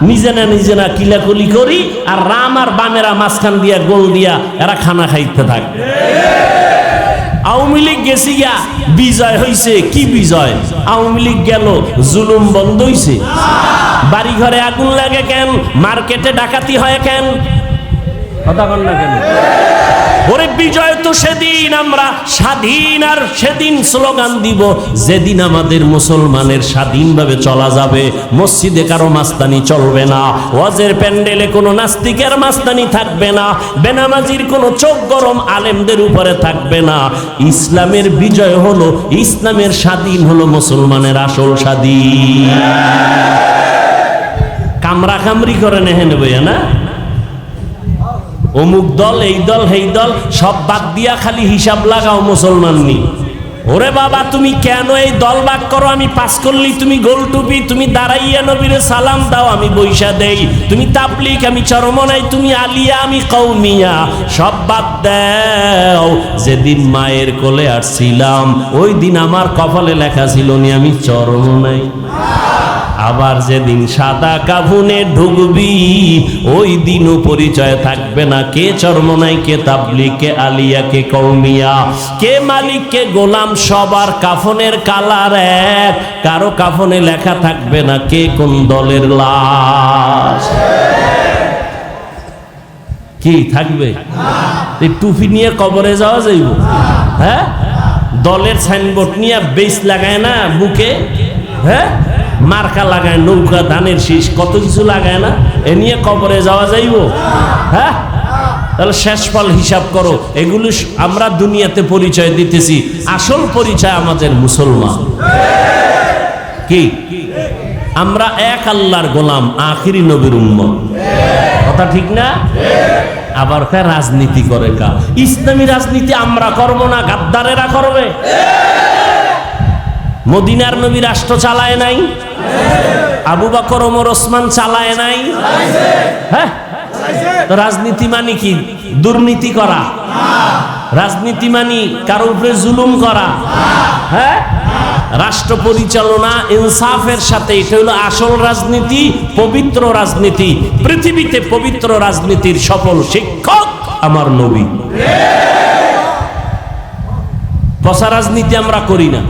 নিজেরা কিলাকুলি করি, আর রাম আর বামেরা মাঝখান দিয়া গোল দিয়া এরা খানা খাইতে থাকে। আওয়ামী লীগ গেছি গিয়া বিজয় হইছে, কি বিজয়? আওয়ামী লীগ গেল, জুলুম বন্ধ হইছে। বাড়ি ঘরে আগুন লাগে কেন? মার্কেটে ডাকাতি হয় কেন? কথা বল না কেন? ওরে বিজয় তো সেদিন আমরা স্বাধীন, আর সেদিন স্লোগান দিব যেদিন আমাদের মুসলমানের স্বাধীনভাবে চলা যাবে। মসজিদে কারো মাস্তানি চলবে না, ওয়াজের প্যান্ডেলে কোনো নাস্তিকের মাস্তানি থাকবে না, বেনামাজির কোনো চোখ গরম আলেমদের উপরে থাকবে না। ইসলামের বিজয় হলো, ইসলামের স্বাধীন হলো মুসলমানের আসল স্বাধীন। কামরা কামরি করে নেহে নেবে না, অমুক দল, এই দল, এই দল সব বাদ দিয়া খালি হিসাব লাগাও মুসলমান নি। ওরে বাবা, তুমি কেন এই দল ভাগ করো? আমি পাস করলি তুমি গোল টুপি, তুমি দাঁড়াইয়া নবীরে সালাম দাও, আমি বৈশা দেই। তুমি তাবলিগ, আমি চরমনাই, তুমি আলিয়া, আমি কওমিয়া। সব বাদ দাও। যেদিন মায়ের কোলে আসছিলাম ওই দিন আমার কপালে লেখা ছিল নি আমি চরমনাই। আবার যেদিন সাদা কাফনে ঢুকবি ওই দিনও পরিচয় থাকবে না কে চরমনাই, কে তাবলিগ, কে আলিয়া, কে কওমিয়া, কে মালিক, কে গোলাম। সবার কাফনের কালার এক, কারো কাফনে লেখা থাকবে না কে কোন দলের লাশ। কি থাকবে? টুপি নিয়ে কবরে যাওয়া যাইব? হ্যাঁ, দলের সাইনবোর্ড নিয়ে বেস লাগায় না বুকে, হ্যাঁ, মার্কা লাগায়, নৌকা, ধানের শীষ, কত কিছু লাগায় না, এ নিয়ে কবরে যাওয়া যাইব? হ্যাঁ, তাহলে শেষ ফল হিসাব করো। এগুলো আমরা দুনিয়াতে পরিচয় দিতেছি, আসল পরিচয় আমাদের মুসলমান। কি আমরা এক আল্লাহর গোলাম, আখিরি নবীর উম্মত। কথা ঠিক না? আবার রাজনীতি করে কা? ইসলামী রাজনীতি আমরা করব না, গাদ্দারেরা করবে। মদিনার নবী রাষ্ট্র চালায় নাই? আবু বকর, ওমর, ওসমান চালায় নাই? হ্যাঁ, তো রাজনীতি মানে কি? দুর্নীতি করা? রাজনীতি মানে কারো উপরে জুলুম করা? হ্যাঁ, রাষ্ট্র পরিচালনা ইনসাফের সাথে, এটা হলো আসল রাজনীতি, পবিত্র রাজনীতি। পৃথিবীতে পবিত্র রাজনীতির সফল শিক্ষক আমার নবী। পচা রাজনীতি আমরা করি না।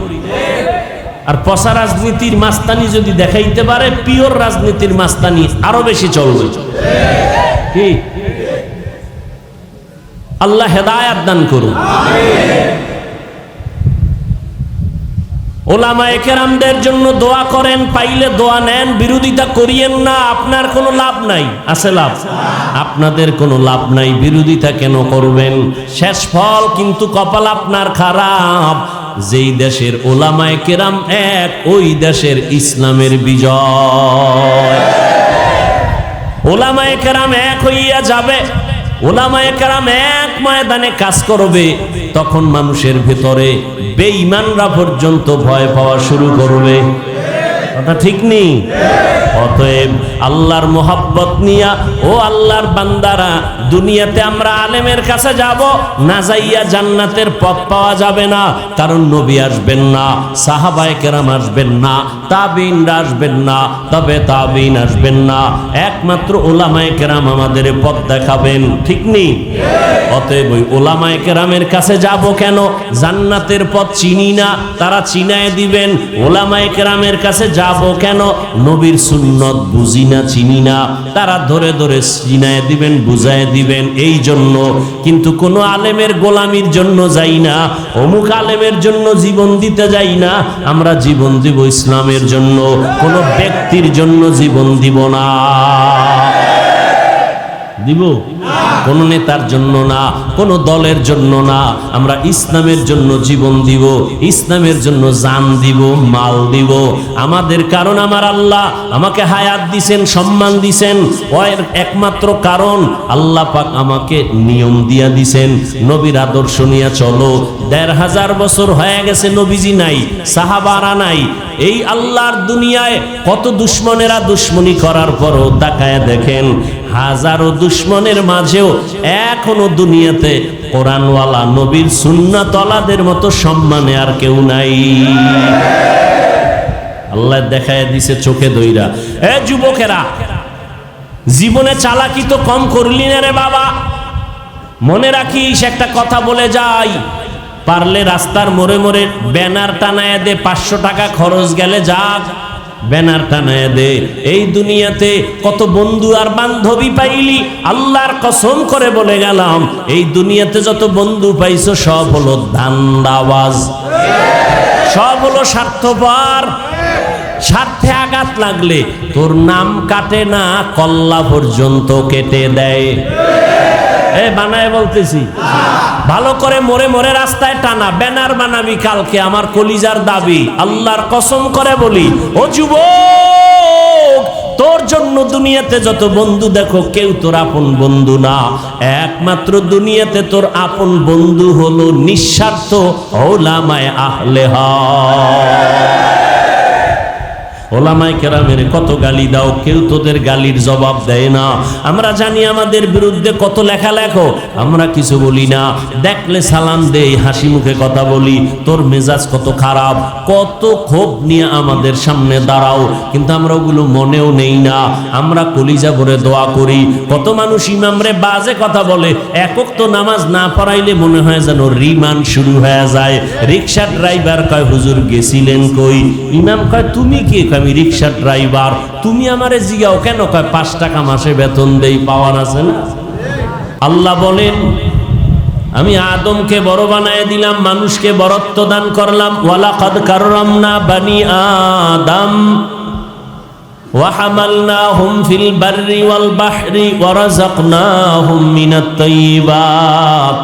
আর পচা রাজনীতির মাস্তানি যদি দেখাইতে পারে, পিওর রাজনীতির মাস্তানি আরো বেশি চলবে। কি আল্লাহ হেদায়েত দান করুন। ওলামায়ে কেরামদের জন্য দোয়া করেন, পাইলে দোয়া নেন, বিরোধিতা করিয়েন না। আপনার কোনো লাভ নাই। আছে লাভ? আপনাদের কোনো লাভ নাই, বিরোধিতা কেন করবেন? শেষ ফল কিন্তু কপাল আপনার খারাপ। যেই দেশের ওলামায়ে কেরাম এক, ওই দেশের ইসলামের বিজয়। ওলামায়ে কেরাম এক হইয়া যাবে, ওলামায়ে কেরাম এক ময়দানে কাজ করবে, তখন মানুষের ভেতরে বেঈমানরা পর্যন্ত ভয় পাওয়া শুরু করবে। কথা ঠিক নেই? অতএব আল্লাহর মোহাব্বত নিয়া, ও আল্লাহর বান্দারা, দুনিয়াতে আমরা আলেমের কাছে যাব না, যাইয়া জান্নাতের পথ পাওয়া যাবে না। কারণ নবী আসবেন না, সাহাবায়ে কেরাম আসবেন না, তাবিঈনরা আসবেন না, তবে তাবিঈন আসবেন না। একমাত্র ওলামায়ে কেরাম আমাদের পথ দেখাবেন। ঠিক নেই? অতএব ওই ওলামায়ে কেরামের কাছে যাব কেন? জান্নাতের পথ চিনি না, তারা চিনায় দিবেন। ওলামায়ে কেরামের কাছে যাব কেন? নবীর সুন্নত বুঝি না, চিনি না, তারা ধরে ধরে চিনায় দিবেন, বুঝায় দিবেন। এই জন্য কিন্তু কোনো আলেমের গোলামির জন্য যাই না, অমুক আলেমের জন্য জীবন দিতে যাই না। আমরা জীবন দিব ইসলামের জন্য, কোনো ব্যক্তির জন্য জীবন দিব না। দিব কোন নেতার জন্য না, কোন দলের জন্য না। আমরা ইসলামের জন্য জীবন দিব, ইসলামের জন্য জান দিব, মাল দিব। আমাদের কারণ আমার আল্লাহ আমাকে হায়াত দিছেন, সম্মান দিছেন। ওর একমাত্র কারণ আল্লাহ পাক আমাকে নিয়ম দিয়া দিছেন, নবীর আদর্শ নিয়ে চলো। ১৫০০ বছর হয়ে গেছে নবীজি নাই, সাহাবারা নাই। এই আল্লাহর দুনিয়ায় কত দুশ্মনেরা দুশ্মনী করার পরও তাকায় দেখেন, হাজারো দুশ্মনের মাঝেও এখনো দুনিয়াতে কোরআনওয়ালা, নবীর সুন্নাতওয়ালাদের মতো সম্মানে আর কেউ নাই। আল্লাহ দেখায় দিছে চোখে দইরা, এ যুবকেরা, জীবনে চালাকি তো কম করলি না রে বাবা। মনে রাখিস একটা কথা বলে যাই, পারলে রাস্তার মোড়ে মোড়ে ব্যানার টানায় দে, 500 টাকা খরচ গেলে যাক, ব্যানার টানায় দে। এই দুনিয়াতে কত বন্ধু আর বান্ধবী পাইলি, আল্লাহর কসম করে বলে গেলাম, এই দুনিয়াতে যত বন্ধু পাইছো সব হলো ধান্দাবাজ, সব হলো স্বার্থপর। স্বার্থে আঘাত লাগলে তোর নাম কাটে না, কল্লা পর্যন্ত কেটে দেয়। বানায় বলতেছি, ভালো করে মোড়ে মোড়ে রাস্তায় টানা ব্যানার বানাবি কালকে, আমার কলিজার দাবি, আল্লাহর কসম করে বলি। ও যুবক, তোর জন্য দুনিয়াতে যত বন্ধু দেখো কেউ তোর আপন বন্ধু না। একমাত্র দুনিয়াতে তোর আপন বন্ধু হলো নিঃস্বার্থ উলামায়ে আহলে হক। ওলামায়ে কেরামের কত গালি দাও, কেউ তোদের গালির জবাব দেয় না। আমরা জানি আমাদের বিরুদ্ধে কত লেখা লেখো, আমরা কিছু বলি না, দেখলে সালাম দেই, হাসি মুখে কথা বলি। তোর মেজাজ কত খারাপ, কত ক্ষোভ নিয়ে আমাদের সামনে দাঁড়াও, কিন্তু আমরা ওগুলো মনেও নেই না। আমরা কলিজা ভরে দোয়া করি। কত মানুষ ইমামরে বাজে কথা বলে, একক তো নামাজ না পড়াইলে মনে হয় যেন রিমান্ড শুরু হয়ে যায়। রিক্সা ড্রাইভার কয় হুজুর গেছিলেন কই? ইমাম কয় তুমি কি? আমি রিক্সা ড্রাইভার। তুমি আমারে জিগাও কেন? কয় 5 টাকা মাসে বেতন দেই, পাওয়ার আছে না। আল্লাহ বলেন আমি আদমকে বড় বানায় দিলাম, মানুষকে বরত্ব দান করলাম। ওয়ালাকাদ কাররামনা বানি আদম ওয়া হামালনাহুম ফিল বাররি ওয়াল বাহরি ওয়া রাযাকনাহুম মিনাত তাইয়্যিবাত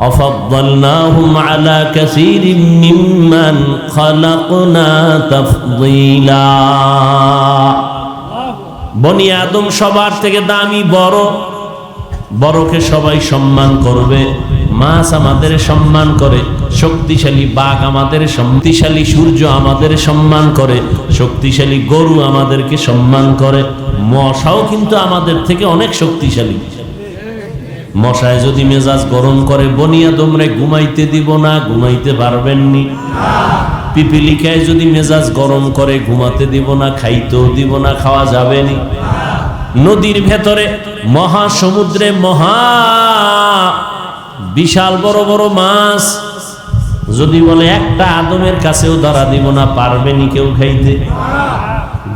وفضلناهم على كثير ممن خلقنا تفضيلا। বনি আদম সবার থেকে দামি, বড়, বড়কে সবাই সম্মান করবে। মাছ আমাদের সম্মান করে, শক্তিশালী বাঘ আমাদের, শক্তিশালী সূর্য আমাদের সম্মান করে, শক্তিশালী গরু আমাদেরকে সম্মান করে। মশাও কিন্তু আমাদের থেকে অনেক শক্তিশালী। মশায় যদি মেজাজ গরম করে, বনি আদমরে ঘুমাইতে দিব না, ঘুমাইতে পারবেননি। পিপিলিকায় যদি মেজাজ গরম করে, ঘুমাতে দিব না, খাইতেও দিব না, খাওয়া যাবেনি। নদীর ভেতরে, মহাসমুদ্রে, বিশাল বড় বড় মাছ যদি বলে একটা আদমের কাছেও ধরা দিব না, পারবেনি কেউ খাইতে।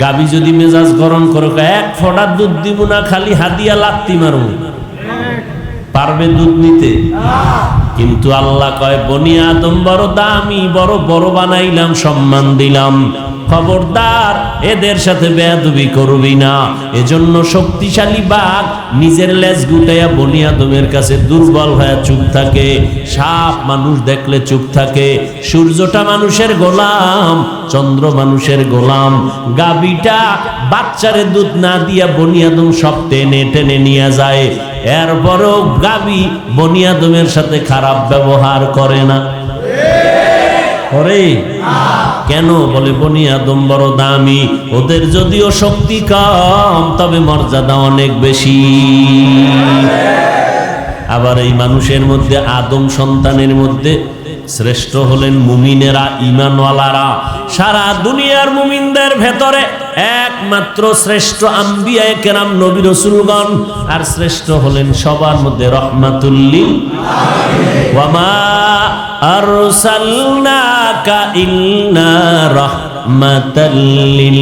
গাবি যদি মেজাজ গরম করে, 1 ফোঁটা দুধ দিব না, খালি হাদিয়া লাত্তি মারব, পারবে দুধ নিতে? কিন্তু আল্লাহ কয় বনি আদম বড় দামি, বড় বড় বানাইলাম, সম্মান দিলাম, খবরদার এদের সাথে বেয়াদবি করবি না। এজন্য শক্তিশালী বাঘ নিজের লেজ গুটাইয়া বনি আদমের কাছে দুর্বল হয়ে চুপ থাকে। সাপ মানুষ দেখলে চুপ থাকে। সূর্যটা মানুষের গোলাম, চন্দ্র মানুষের গোলাম। গাবিটা বাচ্চারে দুধ না দিয়া বনি আদম সব টেনে টেনে নিয়ে যায়। এরপরও গাবি বনি আদমের সাথে খারাপ ব্যবহার করে না, করে? কেন? বলে বনি আদম বড় দামি, ওদের যদিও শক্তি কম তবে মর্যাদা অনেক বেশি। আবার এই মানুষের মধ্যে, আদম সন্তানের মধ্যে শ্রেষ্ঠ হলেন মুমিনেরা, ঈমানওয়ালারা। সারা দুনিয়ার মুমিনদের ভেতরে একমাত্র শ্রেষ্ঠ আম্বিয়ায়ে কেরাম, নবী রাসূলগণ। আর শ্রেষ্ঠ হলেন সবার মধ্যে রহমাতুল লিল আলামিন। ওয়া মা আরসালনাকা ইল্লা রাহমাতাল লিল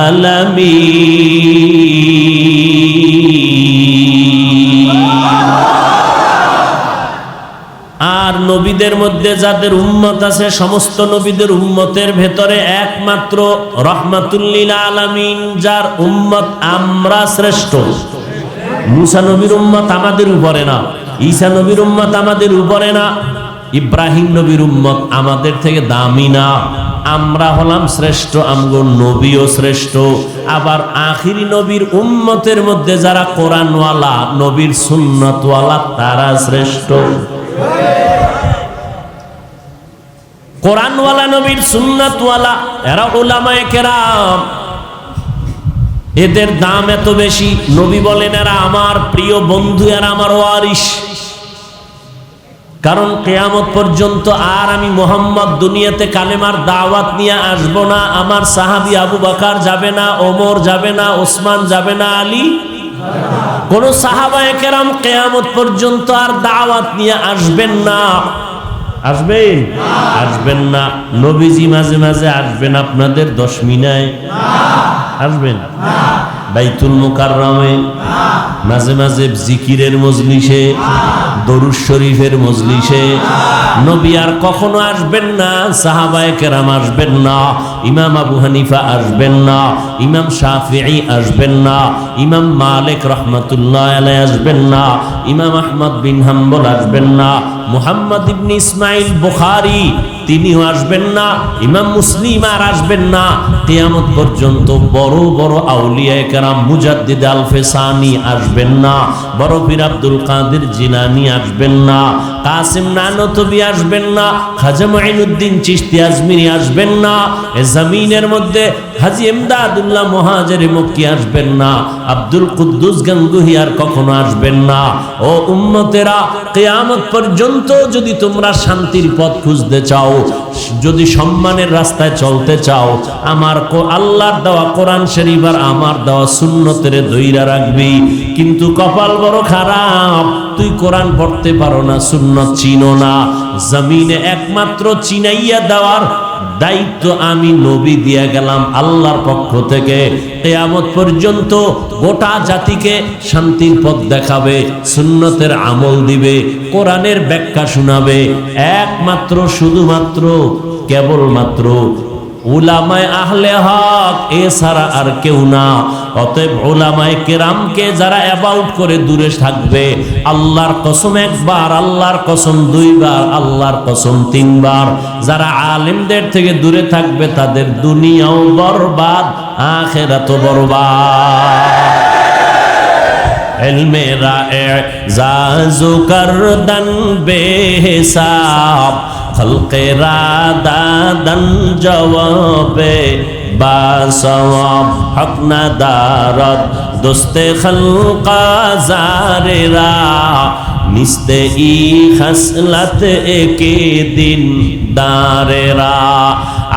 আলামিন। আর নবীদের মধ্যে যাদের উম্মত আছে, সমস্ত নবীদের উম্মতের ভেতরে একমাত্র রহমাতুল লিল আলামিন, যার উম্মত আমরা শ্রেষ্ঠ। মুসা নবীর উম্মত আমাদের উপরে না, ঈসা নবীর উম্মত আমাদের উপরে না, ইব্রাহিম নবীর উম্মত আমাদের থেকে দামি না। আমরা হলাম শ্রেষ্ঠ, আমগো নবীও শ্রেষ্ঠ। আবার আখিরি নবীর উম্মতের মধ্যে যারা কোরআনওয়ালা, নবীর সুন্নতওয়ালা, তারা শ্রেষ্ঠ। কোরআনওয়ালা, নবীর সুন্নাতওয়ালা, এরা উলামায়ে কেরাম। এদের দাম এত বেশি। নবী বলেন এরা আমার প্রিয় বন্ধু, এরা আমার ওয়ারিস। কারণ কিয়ামত পর্যন্ত আর আমি মুহাম্মদ দুনিয়াতে কালেমার দাওয়াত নিয়ে আসব না। আমার সাহাবী আবু বকর যাবে না, ওমর যাবে না, ওসমান যাবে না, আলী, কোন সাহাবায়ে কেরাম কিয়ামত পর্যন্ত আর দাওয়াত নিয়ে আসবেন না। আসবেন? আসবেন না। নবীজি মাঝে মাঝে আসবেন আপনাদের 10 মিনায়, আসবেন বাইতুল মুকাররমে, মাঝে মাঝে জিকিরের মজলিসে, দরুদ শরীফের মজলিসে। নবী আর কখনো আসবেন না, সাহাবায়ে কেরাম আসবেন না, ইমাম আবু হানিফা আসবেন না, ইমাম শাফিঈ আসবেন না, ইমাম মালিক রাহমাতুল্লাহ আলাইহি আসবেন না, ইমাম আহমদ বিন হাম্বল আসবেন না, মুহাম্মদ ইবনে ইসমাইল বুখারী তিনিও আসবেন না, ইমাম মুসলিম আর আসবেন না। কিয়ামত পর্যন্ত বড় বড় আউলিয়ায়ে কেরাম মুজাদ্দিদ আল ফেসানি আসবেন না, বড় পীর আব্দুল কাদের জিলানী আসবেন না, কাসিম নানতবী আসবেন না, খাজা মুঈনুদ্দিন চিশতি আজমিরি আসবেন না, এ জমিনের মধ্যে হাজী ইমদাদুল্লাহ মুহাজিরি মক্কি আসবেন না, আব্দুল কুদ্দুস গাঙ্গুহি আর কখনো আসবেন না। ও উম্মতেরা, কিয়ামত পর্যন্ত যদি তোমরা শান্তির পথ খুঁজতে চাও, যদি সম্মানের রাস্তায় চলতে চাও, আমার আল্লাহর দেওয়া কোরআন শরীফ আর আমার দেওয়া সুন্নতের ধইরা রাখবি। কিন্তু কপাল বড় খারাপ, তুই কোরআন পড়তে পারো না, সুন্নত চিনো না। জমিনে একমাত্র চিনাইয়া দেওয়ার দায়িত্ব আমি নবী দিয়া গেলাম আল্লাহর পক্ষ থেকে। কিয়ামত পর্যন্ত গোটা জাতিকে শান্তির পথ দেখাবে, সুন্নতের আমল দিবে, কোরআনের ব্যাখ্যা শোনাবে একমাত্র শুধুমাত্র কেবলমাত্র উলামায়ে আহলে হক, এছাড়া আর কেউ না। অতএব উলামায়ে কেরামকে যারা অ্যাবাউট করে দূরে থাকবে, আল্লাহর কসম একবার, আল্লাহর কসম 2 বার, আল্লাহর কসম 3 বার, যারা আলেমদের থেকে দূরে থাকবে তাদের দুনিয়াও বরবাদ, আখিরাতও বরবাদ। ইলমে রা'জাজু করদান বেহিসাব, খলকে রাদাদান জওয়াবে বাসওয়াব, হক নাদারত দোস্তে খলকা জারেরা, নিস্তে ই খসলত একে দিন দারেরা।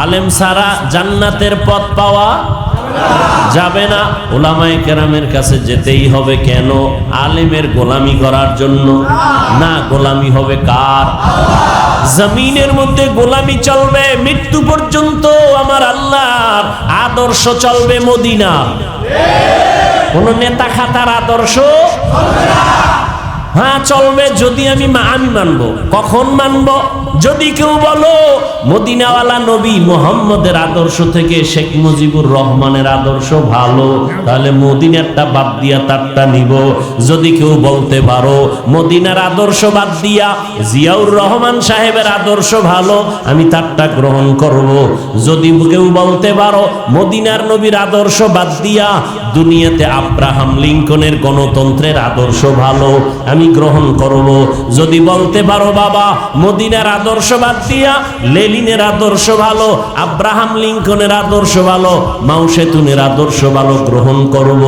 আলেম সারা জান্নাতের পথ পাওয়া যাবে না। উলামায়ে কেরামের কাছে যেতেই হবে। কেন? আলেমের গোলামি করার জন্য না, গোলামি হবে কার? জমিনের মধ্যে গোলামি চলবে মৃত্যু পর্যন্ত, আমার আল্লাহর আদর্শ চলবে মদিনা। কোন নেতা খাতার আদর্শ চলবে না। হ্যাঁ চলবে, যদি আমি মানবো। কখন মানবো? যদি কেউ বলো মদিনাওয়ালা নবী মুহাম্মদের আদর্শ থেকে শেখ মুজিবুর রহমানের আদর্শ ভালো, তাহলে মদিনারটা বাদ দিয়া তারটা নিব। যদি কেউ বলতে পারো মদিনার আদর্শ বাদ দিয়া জিয়াউর রহমান সাহেবের আদর্শ ভালো, আমি তারটা গ্রহণ করব। যদি কেউ বলতে পারো মদিনার নবীর আদর্শ বাদ দিয়া দুনিয়াতে আব্রাহাম লিঙ্কনের গণতন্ত্রের আদর্শ ভালো, আমি গ্রহণ করব। যদি বলতে পারো বাবা মদিনার আদর্শ বাদ দিয়া লেনিনের আদর্শ ভালো, আব্রাহাম লিঙ্কনের আদর্শ ভালো, মাও সেতুনের আদর্শ ভালো, গ্রহণ করব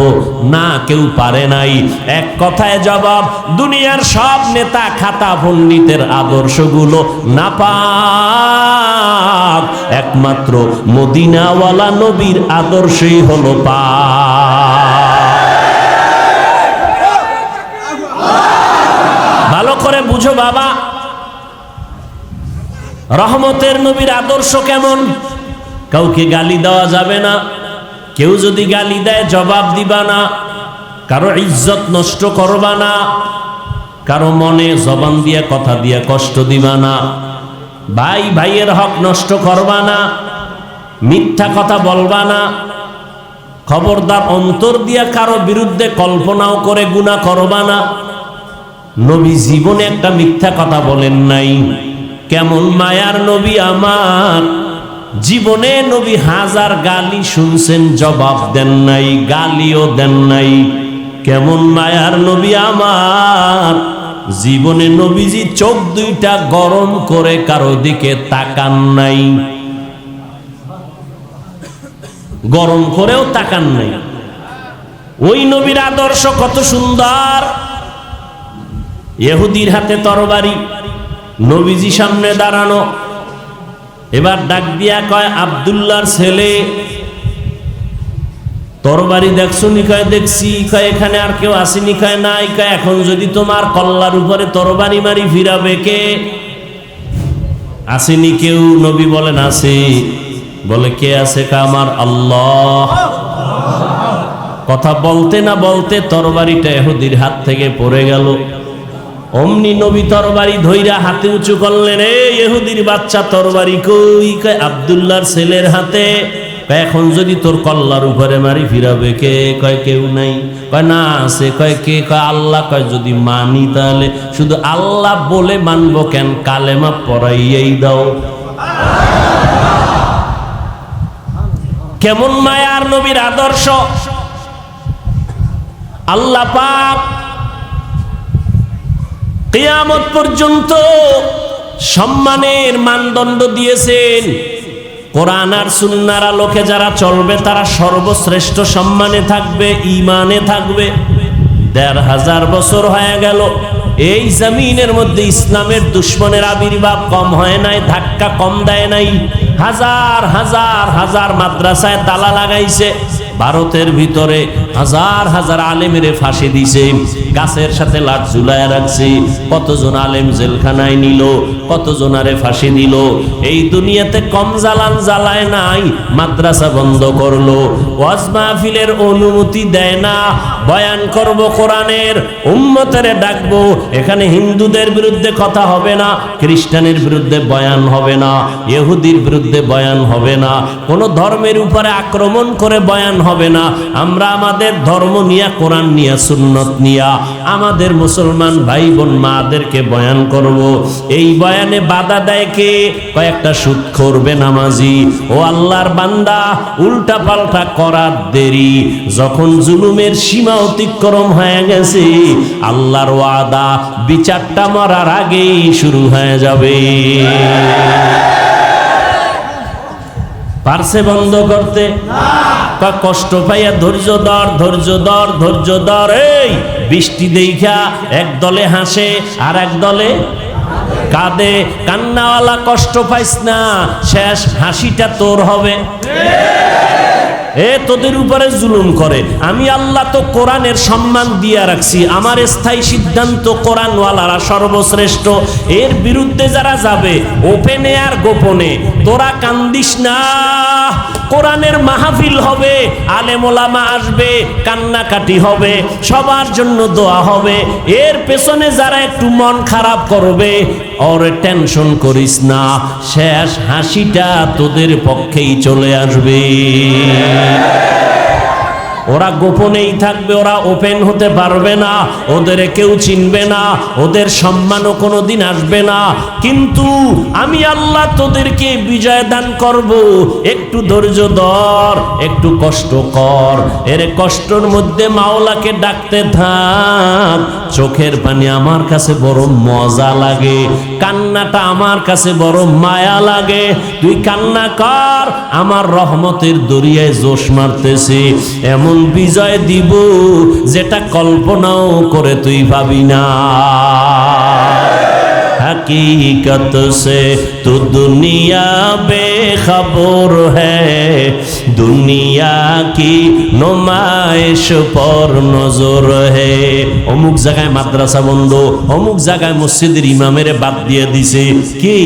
না। কেউ পারে নাই। এক কথায় জবাব, দুনিয়ার সব নেতা খাতা পণ্ডিতের আদর্শগুলো নাপাক, একমাত্র মদিনাওয়ালা নবীর আদর্শই হলো পাক। ভালো করে বুঝো বাবা, রহমতের নবীর আদর্শ কেমন? কাউকে গালি দেওয়া যাবে না, কেউ যদি গালি দেয় জবাব দিবা না, কারো ইজ্জত নষ্ট করবা না, কারো মনে জবান দিয়া কথা দিয়া কষ্ট দিবা না, ভাই ভাইয়ের হক নষ্ট করবা না, মিথ্যা কথা বলবা না, খবরদার অন্তর দিয়া কারো বিরুদ্ধে কল্পনাও করে গুনাহ করবা না। নবী জীবনে একটা মিথ্যা কথা বলেন নাই। কেমন মায়ার নবী আমার, জীবনে নবী হাজার গালি শুনছেন, জবাব দেন নাই, গালিও দেন নাই। কেমন মায়ার নবী আমার, জীবনে নবীজি চোখ দুইটা গরম করে কারো দিকে তাকান নাই, গরম করেও তাকান নাই। ওই নবীর আদর্শ কত সুন্দর। ইহুদির হাতে তরবারি, নবীজি সামনে দাঁড়ানো। এবার ডাক দিয়া কয়, আব্দুল্লাহর ছেলে, তরবারি দেখছো নি? কয় দেখছি। কয় এখানে আর কেউ আসেনি? কয় নাই। কয় এখন যদি তোমার কল্লার উপরে তরবারি মারি ফিরাবে কে? আসেনি কেউ? নবী বলেন আছে। বলে কে আছে? কয় আমার আল্লাহ। কথা বলতে না বলতে তরবারিটা ইহুদির হাত থেকে পড়ে গেল। অমনি নবী তরবারি ধইরা হাতে উঁচু করলেন, এই ইহুদির বাচ্চা তরবারি কই? কয় আব্দুল্লাহর ছেলের হাতে। এখন যদি তোর কল্লার উপরে মারি ফিরাবে কে? কয় কেউ নাই। কয় না আছে। কয় কে? কয় আল্লাহ। কয় যদি মানি তাহলে শুধু আল্লাহ বলে মানবো কেন? কালেমা পড়াইয়াই দাও। কেমন মায়ার নবীর আদর্শ! আল্লাহ পাক কিয়ামত পর্যন্ত সম্মানের মানদণ্ড দিয়েছেন। কোরআন আর সুন্নাহর আলোকে যারা চলবে তারা সর্বশ্রেষ্ঠ সম্মানে থাকবে, ঈমানে থাকবে। ১৫০০ বছর হয়ে গেল এই জমিনের মধ্যে ইসলামের দুশ্মনের আবির্ভাব কম হয় নাই, ধাক্কা কম দেয় নাই। হাজার হাজার হাজার মাদ্রাসায় তালা লাগাইছে। ভারতের ভিতরে হাজার হাজার আলেমের ফাঁসি দিছে, গাছের সাথে লাট ঝুলায় রাখছে। কতজন আলেম জেলখানায় নিল, কতজনারে ফাঁসি দিল। এই দুনিয়াতে কম জ্বালান জ্বালায় নাই, মাদ্রাসা বন্ধ করলো। ওয়াজ মাহফিলের অনুমতি দেয় না। বয়ান করব কোরআনের, উম্মতের ডাকবো। এখানে হিন্দুদের বিরুদ্ধে কথা হবে না, খ্রিস্টানের বিরুদ্ধে বয়ান হবে না, ইহুদির বিরুদ্ধে বয়ান হবে না, কোনো ধর্মের উপরে আক্রমণ করে বয়ান হবে না। আমরা আমাদের ধর্ম নিয়া, কোরআন নিয়া, সুন্নত নিয়া আমাদের মুসলমান ভাই বোন মাদেরকে বয়ান করব। এই বয়ানে বাধা দেয় কে? কয়েকটা সুদখোর বেনামাজি। ও আল্লাহর বান্দা, উল্টা পাল্টা করার দেরি। যখন জুলুমের সীমা অতিক্রম হয়ে গেছে, আল্লাহর ওয়াদা বিচারটা মরার আগেই শুরু হয়ে যাবে। পারছে বন্ধ করতে? কষ্ট পাইয়া ধৈর্য ধর, ধৈর্য ধর, ধৈর্য ধর। এই বৃষ্টি দেখা এক দলে হাসে আর এক দলে কাঁদে। কান্নাওয়ালা কষ্ট পাইস না, শেষ হাসিটা তোর হবে। তোদের উপরে জুলুম করে, আমি আল্লাহ তো কোরআনের সম্মান দিয়া রাখছি। আমার স্থায়ী সিদ্ধান্ত কোরআনওয়ালারা সর্বশ্রেষ্ঠ। এর বিরুদ্ধে যারা যাবে, ওপেনে আর গোপনে, তোরা কান্দিস না। কোরআনের মাহফিল হবে, আলেম ওলামা আসবে, কান্নাকাটি হবে, সবার জন্য দোয়া হবে। এর পেছনে যারা একটু মন খারাপ করবে, ওরে টেনশন করিস না, শেষ হাসিটা তোদের পক্ষেই চলে আসবে। ওরা গোপনেই থাকবে, ওরা ওপেন হতে পারবে না, ওদের কেউ চিনবে না, ওদের সম্মানও কোনোদিন আসবে না। কিন্তু আমি আল্লাহ তোদেরকে বিজয় দান করব। একটু ধৈর্য ধর, একটু কষ্ট কর। এর কষ্টর মধ্যে মাওলাকে ডাকতে থাক। চোখের পানি আমার কাছে বড় মজা লাগে, কান্নাটা আমার কাছে বড় মায়া লাগে। তুই কান্না কর, আমার রহমতের দরিয়ায় জোশ মারতেছে। এমন বিজয় দিব যেটা কল্পনাও করে তুই ভাবি না। हकीकत से तो दुनिया बेखबर है, दुनिया की नुमाइश पर नजर है। অমুক জায়গায় মাদ্রাসা বন্ধ, অমুক জায়গায় মসজিদের ইমামের বাদ দিয়ে দিছে কি,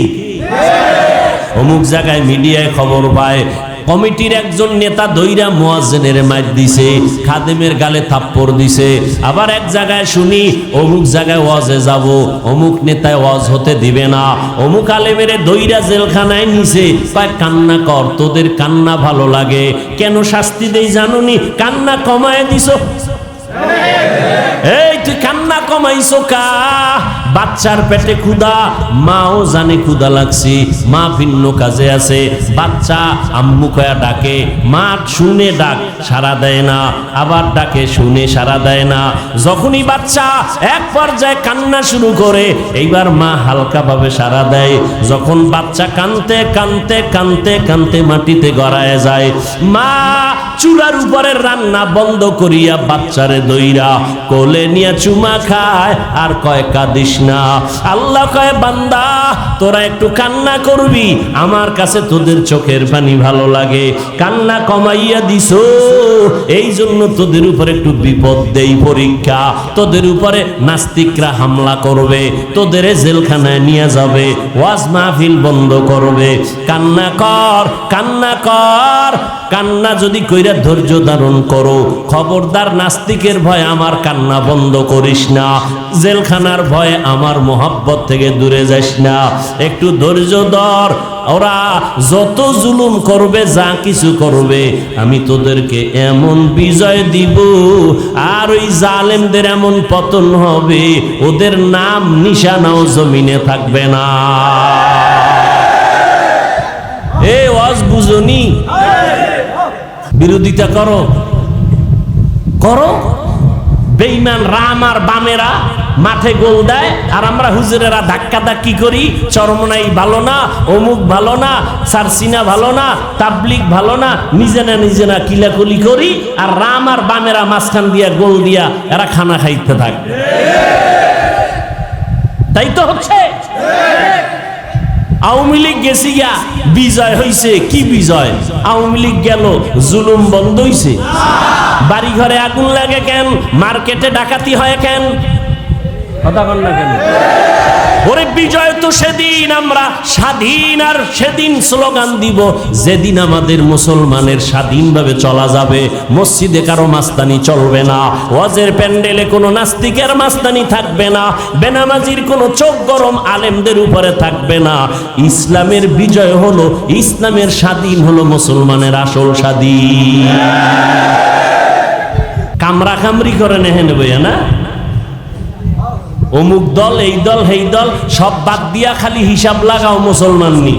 অমুক জায়গায় মিডিয়ায় খবর পায় কমিটির একজন নেতা দইরা মুয়াজ্জিনের মাইর দিছে, খাদেমের গালে থাপ্পড় দিছে। আবার এক জায়গায় শুনি অমুক জায়গায় ওয়াজে যাব, অমুক নেতায় ওয়াজ হতে দিবে না, অমুক আলেমের দইরা জেলখানায় নিছে। কয় কান্না কর, তোদের কান্না ভালো লাগে। কেন শাস্তি দেই জানুনি? কান্না কমায় দিছো। এই তুই কান্না কমাইছো কা? বাচ্চার পেটে ক্ষুধা, মাও জানে ক্ষুধা লাগছে, মা ভিন্ন কাজে আছে। বাচ্চা আম্মু কয়া ডাকে, মা শুনে ডাক সাড়া দেয় না, আবার ডাকে শুনে সাড়া দেয় না। যখনই বাচ্চা এক পর্যায়ে কান্না শুরু করে, এইবার মা হালকাভাবে সাড়া দেয়। যখন বাচ্চা কানতে কানতে কানতে কানতে মাটিতে গড়ায় যায়, মা চুলার উপরের রান্না বন্ধ করিয়া বাচ্চারে দইরা কোলে নিয়ে চুমা খায় আর কয় কাঁদিস না। আল্লাহ কয় বান্দা তোরা একটু কান্না করবি, আমার কাছে তোদের চোখের পানি ভালো লাগে, কান্না কমাইয়া দিছো এই জন্য তোদের উপরে একটু বিপদ দেই, পরীক্ষা। তোদের উপরে নাস্তিকরা হামলা করবে, তোদের জেলখানায় নিয়ে যাবে, ওয়াজ মাহফিল বন্ধ করবে। কান্না কর, কান্না কর, কান্না যদি কইরা ধৈর্য ধারণ করো, খবরদার নাস্তিকের ভয় আমার কান্না বন্ধ করিস না, জেলখানার ভয়ে আমার মোহাব্বত থেকে দূরে যাস না, একটু ধৈর্য ধর। ওরা যত জুলুম করবে, যা কিছু করবে, আমি তোদেরকে এমন বিজয় দিব আর ওই জালেমদের এমন পতন হবে, ওদের নাম নিশানাও জমিনে থাকবে না। এ ওয়াজ বুঝনি? বিরোধিতা করো, করো। বেঈমান রাম আর বামেরা মাঠে গোল দেয়, আর আমরা হুজুরেরা ধাক্কা ধাক্কি করি, চরমনাই ভালো না, অমুক ভালো না, সারসিনা ভালো না, তাবলিগ ভালো না, নিজেরা কিলাকুলি করি, আর রাম আর বামেরা মাঝখান দিয়া গোল দিয়া এরা খানা খাইতে থাকে। তাই তো হচ্ছে। আওয়ামী লীগ গেছি গিয়া বিজয় হইছে, কি বিজয়? আওয়ামী লীগ গেল, জুলুম বন্ধ হইছে। বাড়ি ঘরে আগুন লাগে কেন? মার্কেটে ডাকাতি হয় কেন? কথা বল না কেন? ওরে বিজয় তো সেদিন আমরা স্বাধীন, আর সেদিন স্লোগান দিব যেদিন আমাদের মুসলমানের স্বাধীনভাবে চলা যাবে। মসজিদে কারো মাস্তানি চলবে না, ওয়াজের প্যান্ডেলে কোনো নাস্তিকের মাস্তানি থাকবে না, বেনামাজির কোনো চোখ গরম আলেমদের উপরে থাকবে না। ইসলামের বিজয় হলো, ইসলামের স্বাধীন হলো মুসলমানের আসল স্বাধীন। কামরা কামরি করে নেহে নেবে না, অমুক দল, এই দল, এই দল সব বাদ দিয়া খালি হিসাব লাগাও মুসলমান নি।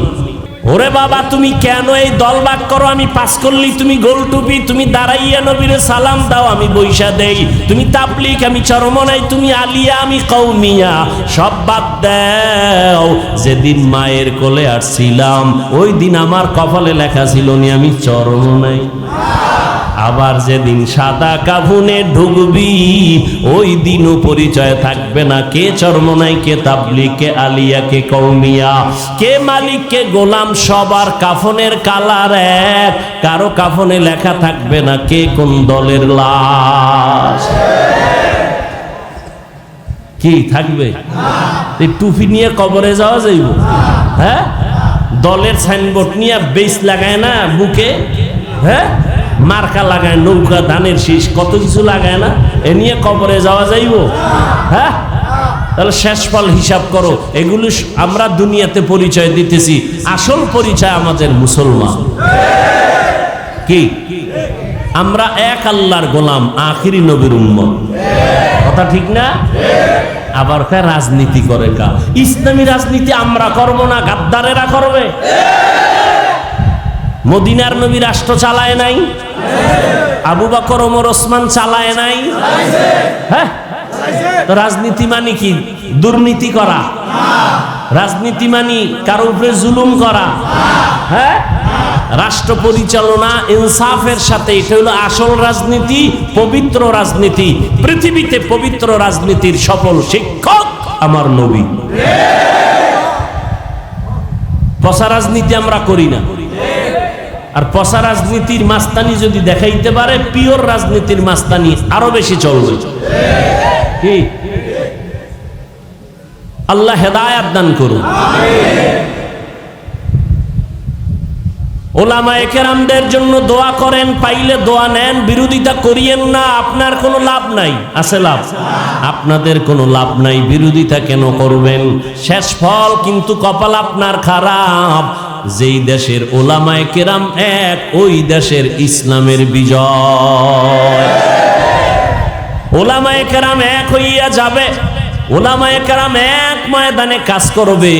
ওরে বাবা, তুমি কেন এই দল ভাগ করো? আমি পাস করলি তুমি গোল টুপি, তুমি দাঁড়াইয়া নবীরে সালাম দাও, আমি বৈশা দেই। তুমি তাবলিগ, আমি চরমনাই, তুমি আলিয়া, আমি কওমিয়া। সব বাদ দাও। যেদিন মায়ের কোলে আসছিলাম ওই দিন আমার কপালে লেখা ছিল নি আমি চরমনাই। আবার যেদিন সাদা কাফনে ঢুকবি ওই দিনও পরিচয় থাকবে না, কে চরমনাই, কে তাবলিগ, কে আলিয়া, কে কওমিয়া, কে মালিক, কে গোলাম। সবার কাফনের কালার এক, কারো কাফনে লেখা থাকবে না কে কোন দলের লাশ। কি থাকবে? এই টুপি নিয়ে কবরে যাওয়া যাইব? হ্যাঁ, দলের সাইনবোর্ড নিয়ে বেস লাগায় না বুকে, হ্যাঁ, মার্কা লাগায়, নৌকা, ধানের শীষ, কত কিছু লাগায় না, এ নিয়ে কবরে যাওয়া যাইব? হ্যাঁ, তাহলে শেষ ফল হিসাব করো। এগুলো আমরা দুনিয়াতে পরিচয় দিতেছি, আসল পরিচয় আমাদের মুসলমান। কি? আমরা এক আল্লাহর গোলাম, আখিরি নবীর উম্মত। কথা ঠিক না? আবার কা রাজনীতি করে কা? ইসলামী রাজনীতি আমরা করব না, গাদ্দারেরা করবে। মদিনার নবী রাষ্ট্র চালায় নাই? আবু বকর, ওমর, ওসমান চালায় নাই? হ্যাঁ, তো রাজনীতি মানে কি? দুর্নীতি করা? রাজনীতি মানে কারো উপরে জুলুম করা? হ্যাঁ, রাষ্ট্র পরিচালনা ইনসাফের সাথে, এটা হলো আসল রাজনীতি, পবিত্র রাজনীতি। পৃথিবীতে পবিত্র রাজনীতির সফল শিক্ষক আমার নবী। পচা রাজনীতি আমরা করি না। আর পচা রাজনীতির মাস্তানি যদি দেখাইতে পারে, পিওর রাজনীতির মাস্তানি আরো বেশি চলবে। কি? আল্লাহ হেদায়েত দান করুন। ওলামায়ে কেরামদের জন্য দোয়া করেন, পাইলে দোয়া নেন, বিরোধিতা করিয়েন না, আপনার কোনো লাভ নাই। আছে লাভ? আপনাদের কোনো লাভ নাই, বিরোধিতা কেন করবেন? শেষ ফল কিন্তু কপাল আপনার খারাপ। যেই দেশের ওলামায়ে কেরাম এক, ওই দেশের ইসলামের বিজয়। ওলামায়ে কেরাম এক হইয়া যাবে, ওলামায়ে কেরাম এক ময়দানে কাজ করবে,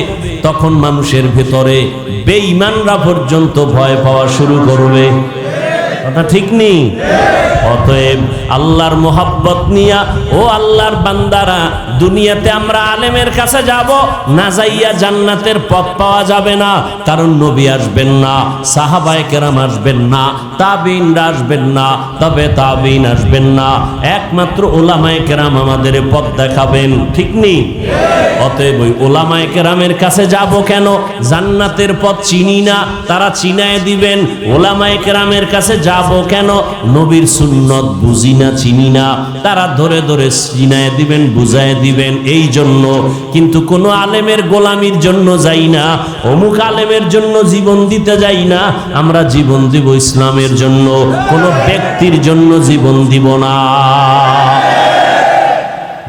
তখন মানুষের ভেতরে বেঈমানরা পর্যন্ত ভয় পাওয়া শুরু করবে। কথা ঠিক নেই? অতএব আল্লাহর মোহাব্বত নিয়া ও আল্লাহর বান্দারা, দুনিয়াতে আমরা আলেমের কাছে যাব না, যাইয়া জান্নাতের পথ পাওয়া যাবে না। কারণ নবী আসবেন না, সাহাবায়ে কেরাম আসবেন না, তাবিঈনরা আসবেন না, তবে তাবিঈন আসবেন না, একমাত্র উলামায়ে কেরাম আমাদের পথ দেখাবেন। ঠিক নেই? অতএব ওই উলামায়ে কেরামের কাছে যাব কেন? জান্নাতের পথ চিনি না, তারা চিনায় দিবেন। উলামায়ে কেরামের কাছে যাব কেন? নবীর সুন্নত বুঝি না, চিনি না, তারা ধরে ধরে চিনায় দিবেন, বুঝায় দিবেন। এই জন্য কিন্তু কোনো আলেমের গোলামির জন্য যাই না, অমুক আলেমের জন্য জীবন দিতে যাই না। আমরা জীবন দিব ইসলামের জন্য, কোনো ব্যক্তির জন্য জীবন দিব না।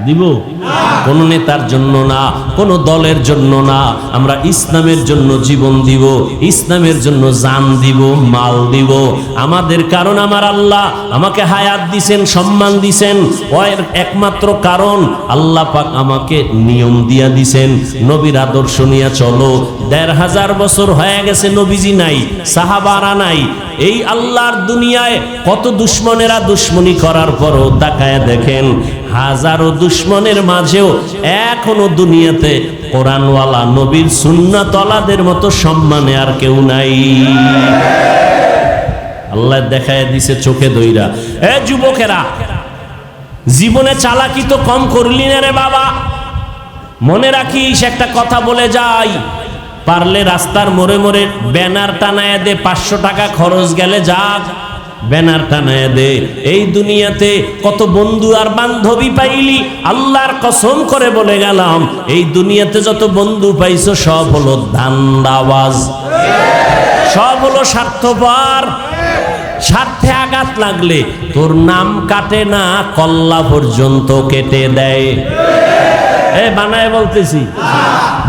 দিব কোন নেতার জন্য না, কোন দলের জন্য না। আমরা ইসলামের জন্য জীবন দিব, ইসলামের জন্য জান দিব, মাল দিব। আমাদের কারণ আমার আল্লাহ আমাকে হায়াত দিছেন, সম্মান দিছেন। ওর একমাত্র কারণ আল্লাহ পাক আমাকে নিয়ম দিয়া দিছেন, নবীর আদর্শ নিয়ে চলো। ১৫০০ বছর হয়ে গেছে নবীজি নাই, সাহাবারা নাই। এই আল্লাহর দুনিয়ায় কত দুশ্মনেরা দুশ্মনী করার পরও তাকায় দেখেন, হাজারো দুশ্মনের মাঝেও এখনো দুনিয়াতে কোরআনওয়ালা নবীর সুন্নাতওয়ালাদের মতো সম্মানে আর কেউ নাই। আল্লাহ দেখায় দিছে চোখে দইরা। এ যুবকেরা, জীবনে চালাকি তো কম করলি না রে বাবা। মনে রাখিস, একটা কথা বলে যাই, পারলে রাস্তার মোড়ে মোড়ে ব্যানার টানায় দে, 500 টাকা খরচ গেলে যাক, ব্যানার টানায় দে। এই দুনিয়াতে কত বন্ধু আর বান্ধবী পাইলি, আল্লাহর কসম করে বলে গেলাম, এই দুনিয়াতে যত বন্ধু পাইছো সব হলো ধান্দাবাজ, সব হলো স্বার্থপর। স্বার্থে আঘাত লাগলে তোর নাম কাটে না, কল্লা পর্যন্ত কেটে দেয়। এ বানায় বলতেছি,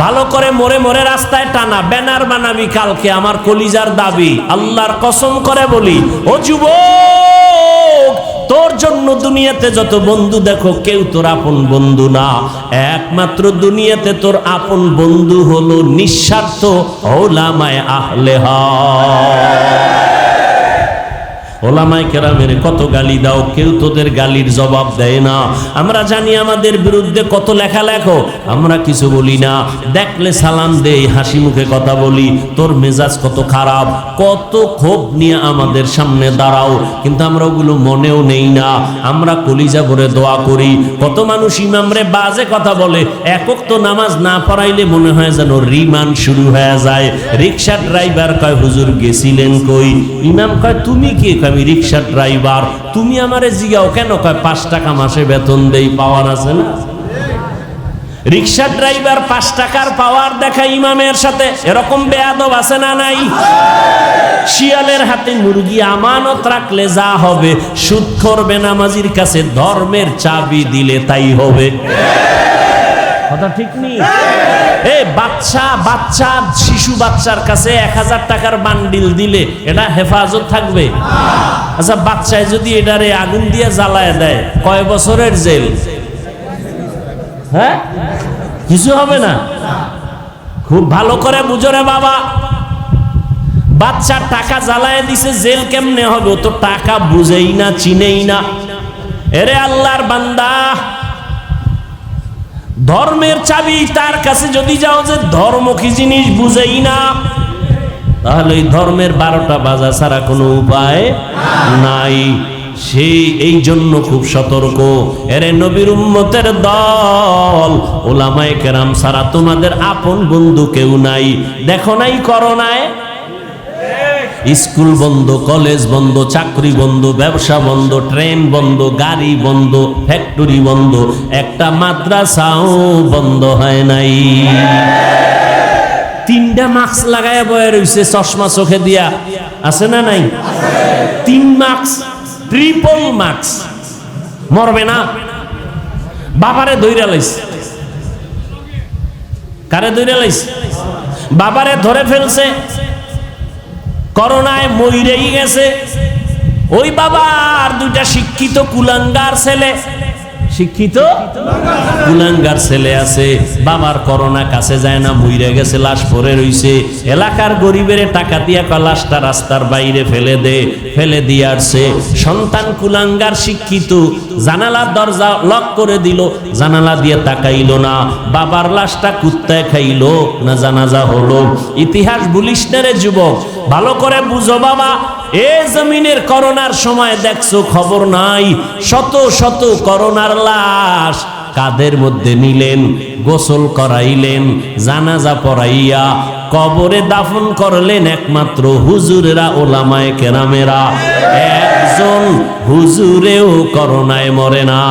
ভালো করে মোড়ে মোড়ে রাস্তায় টানা ব্যানার বানাবি কালকে, আমার কলিজার দাবি, আল্লাহর কসম করে বলি। ও যুবক, তোর জন্য দুনিয়াতে যত বন্ধু দেখো, কেউ তোর আপন বন্ধু না। একমাত্র দুনিয়াতে তোর আপন বন্ধু হলো নিঃস্বার্থ উলামায়ে আহলে হক। ওলামায়ে কেরামের কত গালি দাও, কেউ তোদের গালির জবাব দেয় না। আমরা জানি আমাদের বিরুদ্ধে কত লেখা লেখো, আমরা কিছু বলি না। দেখলে সালাম দেই, হাসি মুখে কথা বলি। তোর মেজাজ কত খারাপ, কত ক্ষোভ নিয়ে আমাদের সামনে দাঁড়াও, কিন্তু আমরা ওগুলো মনেও নেই না। আমরা কলিজা ভরে দোয়া করি। কত মানুষ ইমামরে বাজে কথা বলে, একক তো নামাজ না পড়াইলে মনে হয় যেন রিমান্ড শুরু হয়ে যায়। রিক্সা ড্রাইভার কয়, হুজুর গেছিলেন কই? ইমাম কয়, তুমি কি? আমি রিক্সা ড্রাইভার। তুমি আমারে জিগাও কেন? কয় 5 টাকা মাসে বেতন দেই, পাওয়ার আছে না। রিক্সা ড্রাইভার 5 টাকার পাওয়ার দেখা ইমামের সাথে, এরকম বেয়াদব আছে না নাই? শিয়ালের হাতে মুরগি আমানত রাখলে যা হবে, সুদখোর বেনামাজির কাছে ধর্মের চাবি দিলে তাই হবে। কথা ঠিক নেই? বাচ্চা শিশু বাচ্চার কাছে 1000 টাকার বান্ডিল দিলে এটা হেফাজত থাকবে? আচ্ছা, বাচ্চায় যদি এটারে আগুন দিয়ে জ্বালায় দেয়, কয় বছরের জেল? হ্যাঁ, কিছু হবে না। খুব ভালো করে বুঝো রে বাবা, বাচ্চার টাকা জ্বালায় দিছে, জেল কেমনে হবে? ও তো টাকা বুঝেই না, চিনেই না। এরে আল্লাহর বান্দা, ধর্মের চাবি তার কাছে যদি যাও, যে ধর্ম কি জিনিস বুঝেই না, তাহলে এই ধর্মের 12টা বাজা ছাড়া কোনো উপায় নাই। সেই এই জন্য খুব সতর্ক। এরে নবীর উম্মতের দল, ওলামায়ে কেরাম ছাড়া তোমাদের আপন বন্ধু কেউ নাই। দেখো নাই করোনায় স্কুল বন্ধ, কলেজ বন্ধ, চাকরি বন্ধ, ব্যবসা বন্ধ, ট্রেন বন্ধ, গাড়ি বন্ধ, ফ্যাক্টরি বন্ধ, একটা মাদ্রাসাও বন্ধ হয় নাই। 3টা মাস্ক লাগায় বয়ে রইছে, চশমা চোখে দিয়া, আছে না নাই? 3 মাস্ক, ট্রিপল মাস্ক। মরবে না? বাবারে ধইরা লাইছে। কারে ধইরা লাইছে? বাবারে ধরে ফেলছে, করোনায় মইরেই গেছে। ওই বাবা আর 2টা শিক্ষিত কুলাঙ্গার ছেলে, শিক্ষিত কুলাঙ্গার ছেলে আছে, বাবার করোনা কাছে যায় না, মইরে গেছে, লাশ পড়ে রইছে, এলাকার গরিবের টাকা দিয়া লাশটা রাস্তার বাইরে ফেলে দিয়ে আসছে। সন্তান কুলাঙ্গার শিক্ষিত, জানালার দরজা লক করে দিল, জানালা দিয়ে তাকাইলো না, বাবার লাশটা কুত্তায় খাইলো না জানাজা হলো। ইতিহাস ভুলিস না রে যুবক, ভালো করে বুঝো বাবা। এ জমিনের করোনার সময় দেখছো খবর নাই, শত শত করোনার লাশ কাদের মধ্যে নিলেন, গোসল করাইলেন, জানাজা পড়াইয়া কবরে দাফন করলেন একমাত্র হুজুরেরা, ওলামায়ে কেরামেরা। একজন হুজুরেও করোনায় মরে না।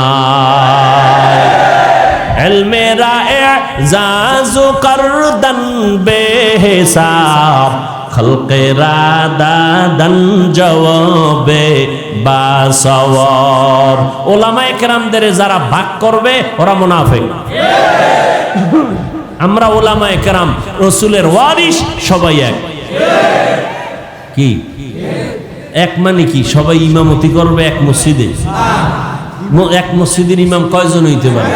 এলমেরা এজাজু করদান বেহিসাব, খলকেরা দাদান জওয়াবে বাসওয়ার। ওলামায়ে কেরামদের যারা ভাগ করবে ওরা মুনাফিক। আমরা ওলামায়ে কেরাম রাসূলের ওয়ারিস, সবাই এক। কি এক মানে কি? সবাই ইমামতি করবে এক মসজিদে। এক মসজিদের ইমাম কয়জন হইতে পারে?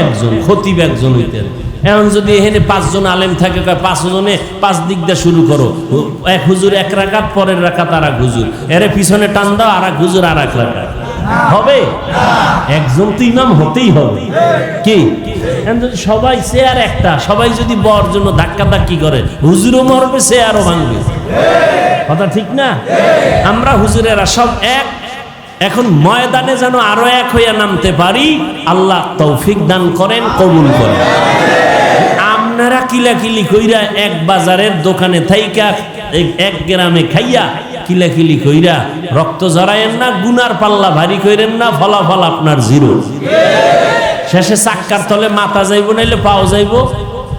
একজন। খতিব একজন হইতে পারে। এখন যদি এখানে 5 জন আলেম থাকে, 5 জনে 5 দিক দিয়ে শুরু করো, এক হুজুর এক রাকাত, পরের রাকাত আর এক হুজুর, এর পিছনে টান দাও, আর এক হুজুর আর এক রাকাত, হবে? একজন তো ইমাম হতেই হবে। কি সবাই চেয়ার একটা, সবাই যদি বর জন্য ধাক্কা ধাক্কি করে, হুজুরও মরবে, চেয়ারও ভাঙবে। কথা ঠিক না? আমরা হুজুরেরা সব এক। এখন ময়দানে যেন আরো এক হইয়া নামতে পারি, আল্লাহ তৌফিক দান করেন, কবুল করেন। আপনারা কিলাকিলি কইরা এক বাজারের দোকানে থাইকা এক গ্রামে খাইয়া কিলাকিলি কইরা রক্ত জড়ায়েন না, গুনার পাল্লা ভারী কইরেন না, ফলাফল আপনার জিরো। শেষে চাক্কার তলে মাথা যাইব, নাইলে পাও যাইব।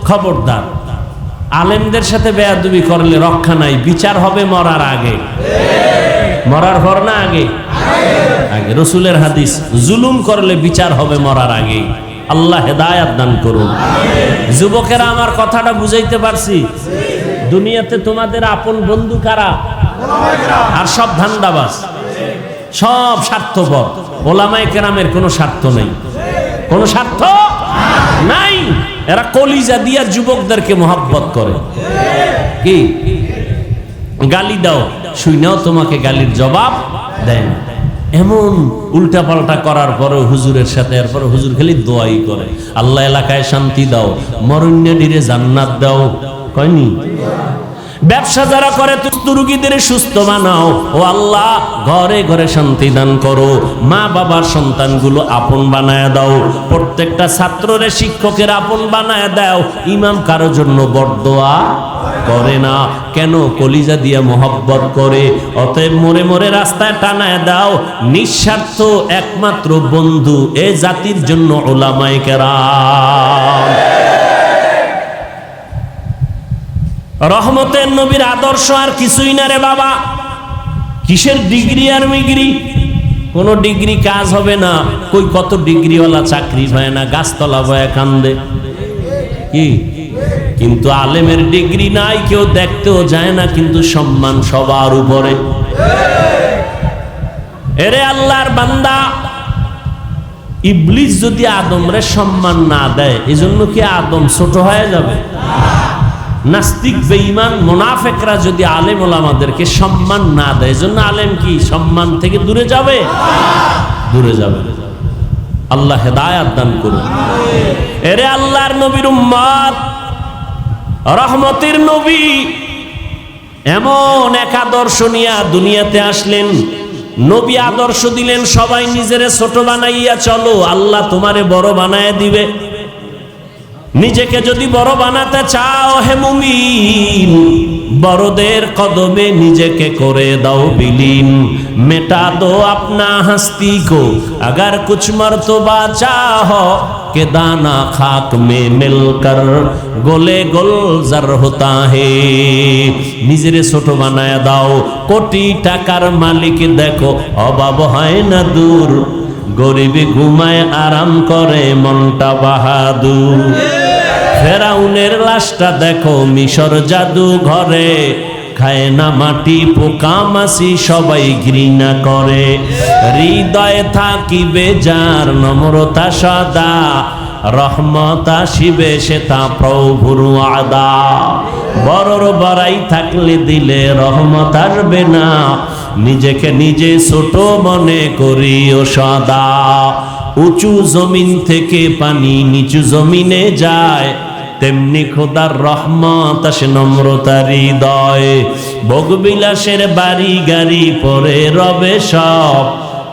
খবরদার, আলেমদের সাথে বেয়াদবি করলে রক্ষা নাই, বিচার হবে মরার আগে। মরার পর না আগে? আগে। রাসূলের হাদিস, জুলুম করলে বিচার হবে মরার আগে। আল্লাহ হেদায়েত দান করুন। যুবকেরা, আমার কথাটা বুঝাইতে পারছি? দুনিয়াতে তোমাদের আপন বন্ধু কারা? আর সব ধান্দাবাজ, সব স্বার্থপর। ওলামায়ে কেরামের কোনো স্বার্থ নেই, কোনো স্বার্থ নাই। এরা কলিজা দিয়া যুবকদেরকে মহব্বত করে। কি গালি দাও, শুইনাও তোমাকে গালির জবাব দেয় না। এমন উল্টা পাল্টা করার পরে হুজুরের সাথে, এরপরে হুজুর খালি দোয়াই করে, আল্লাহ এলাকায় শান্তি দাও, মরণ্যে জান্নাত দাও। কয়নি? ব্যবসা যারা করে রোগীদের সুস্থ বানাও, ও আল্লাহ ঘরে ঘরে শান্তি দান করো। মা বাবার সন্তানগুলো আপন বানায় দাও। প্রত্যেকটা ছাত্ররে শিক্ষকের আপন বানায় দাও। ইমাম কারো জন্য বরদোয়া করে না, কেন? কলিজা দিয়া মোহব্বত করে। অতএব মরে মরে রাস্তায় টানায় দাও। নিঃস্বার্থ একমাত্র বন্ধু এ জাতির জন্য উলামায়ে কেরাম। রহমতের নবীর আদর্শ আর কিছুই না রে বাবা। কিসের ডিগ্রি আর মিগ্রি? কোন ডিগ্রি কাজ হবে না। কই কত ডিগ্রিওয়ালা চাকরি পায় না, গাছতলা বয়ে কান্দে। কি কিন্তু আলেমের ডিগ্রি নাই, কেউ দেখতেও যায় না, কিন্তু সম্মান সবার উপরে। এরে আল্লাহর বান্দা, ইবলিস যদি আদমরে সম্মান না দেয়, এজন্য কি আদম ছোট হয়ে যাবে? নাস্তিক বেঈমান মুনাফিকরা যদি আলেম ওলামাদেরকে সম্মান না দেয়, এজন্য আলেম কি সম্মান থেকে দূরে যাবে? দূরে যাবে। আল্লাহ হেদায়েত দান করুন। এরে আল্লাহর নবীর উম্মত, রহমতের নবী এমন এক আদর্শ নিয়ে দুনিয়াতে আসলেন। নবী আদর্শ দিলেন, সবাই নিজেরে ছোট বানাইয়া চলো, আল্লাহ তোমারে বড় বানায় দিবে। নিজেকে যদি বড় বানাতে চাও হে মুমিন, বড়দের কদমে নিজেকে করে দাও বিলীন। মেটা দো আপনা হস্তি কো अगर कुछ मर्तबा चाहो के दाना खाक में मिलकर गोले गुलजार होता है। নিজেরে ছোট বানায় দাও। কোটি টাকার মালিক দেখো, অভাব হয় না দূর, গরিবে ঘুমায় আরাম করে মনটা বাহাদুর। ফেরাউনের লাশটা দেখো মিশর জাদু ঘরে, খায় না মাটি পোকামাছি সবাই ঘৃণা করে। হৃদয়ে থাকিবে যার নম্রতা সদা, রহমত আসিবে সে তা প্রভুর আদা। বড়র বড়াই থাকলে দিলে রহমত আসবে না, নিজেকে নিজে ছোট মনে করিও সদা। উঁচু জমিন থেকে পানি নিচু জমিনে যায়, তেমনি খোদার রহমত আসে নম্রতার হৃদয়ে। ভোগবিলাসের বাড়ি গাড়ি পরে রবে সব,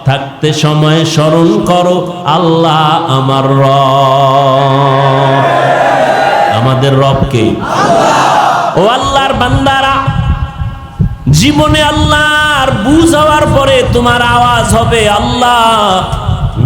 থাকতে সময় স্মরণ করো আল্লাহ আমার রব। আমাদের রবকে ও আল্লাহর বান্দারা, জীবনে আল্লাহর বুঝ হওয়ার পরে তোমার আওয়াজ হবে আল্লাহ।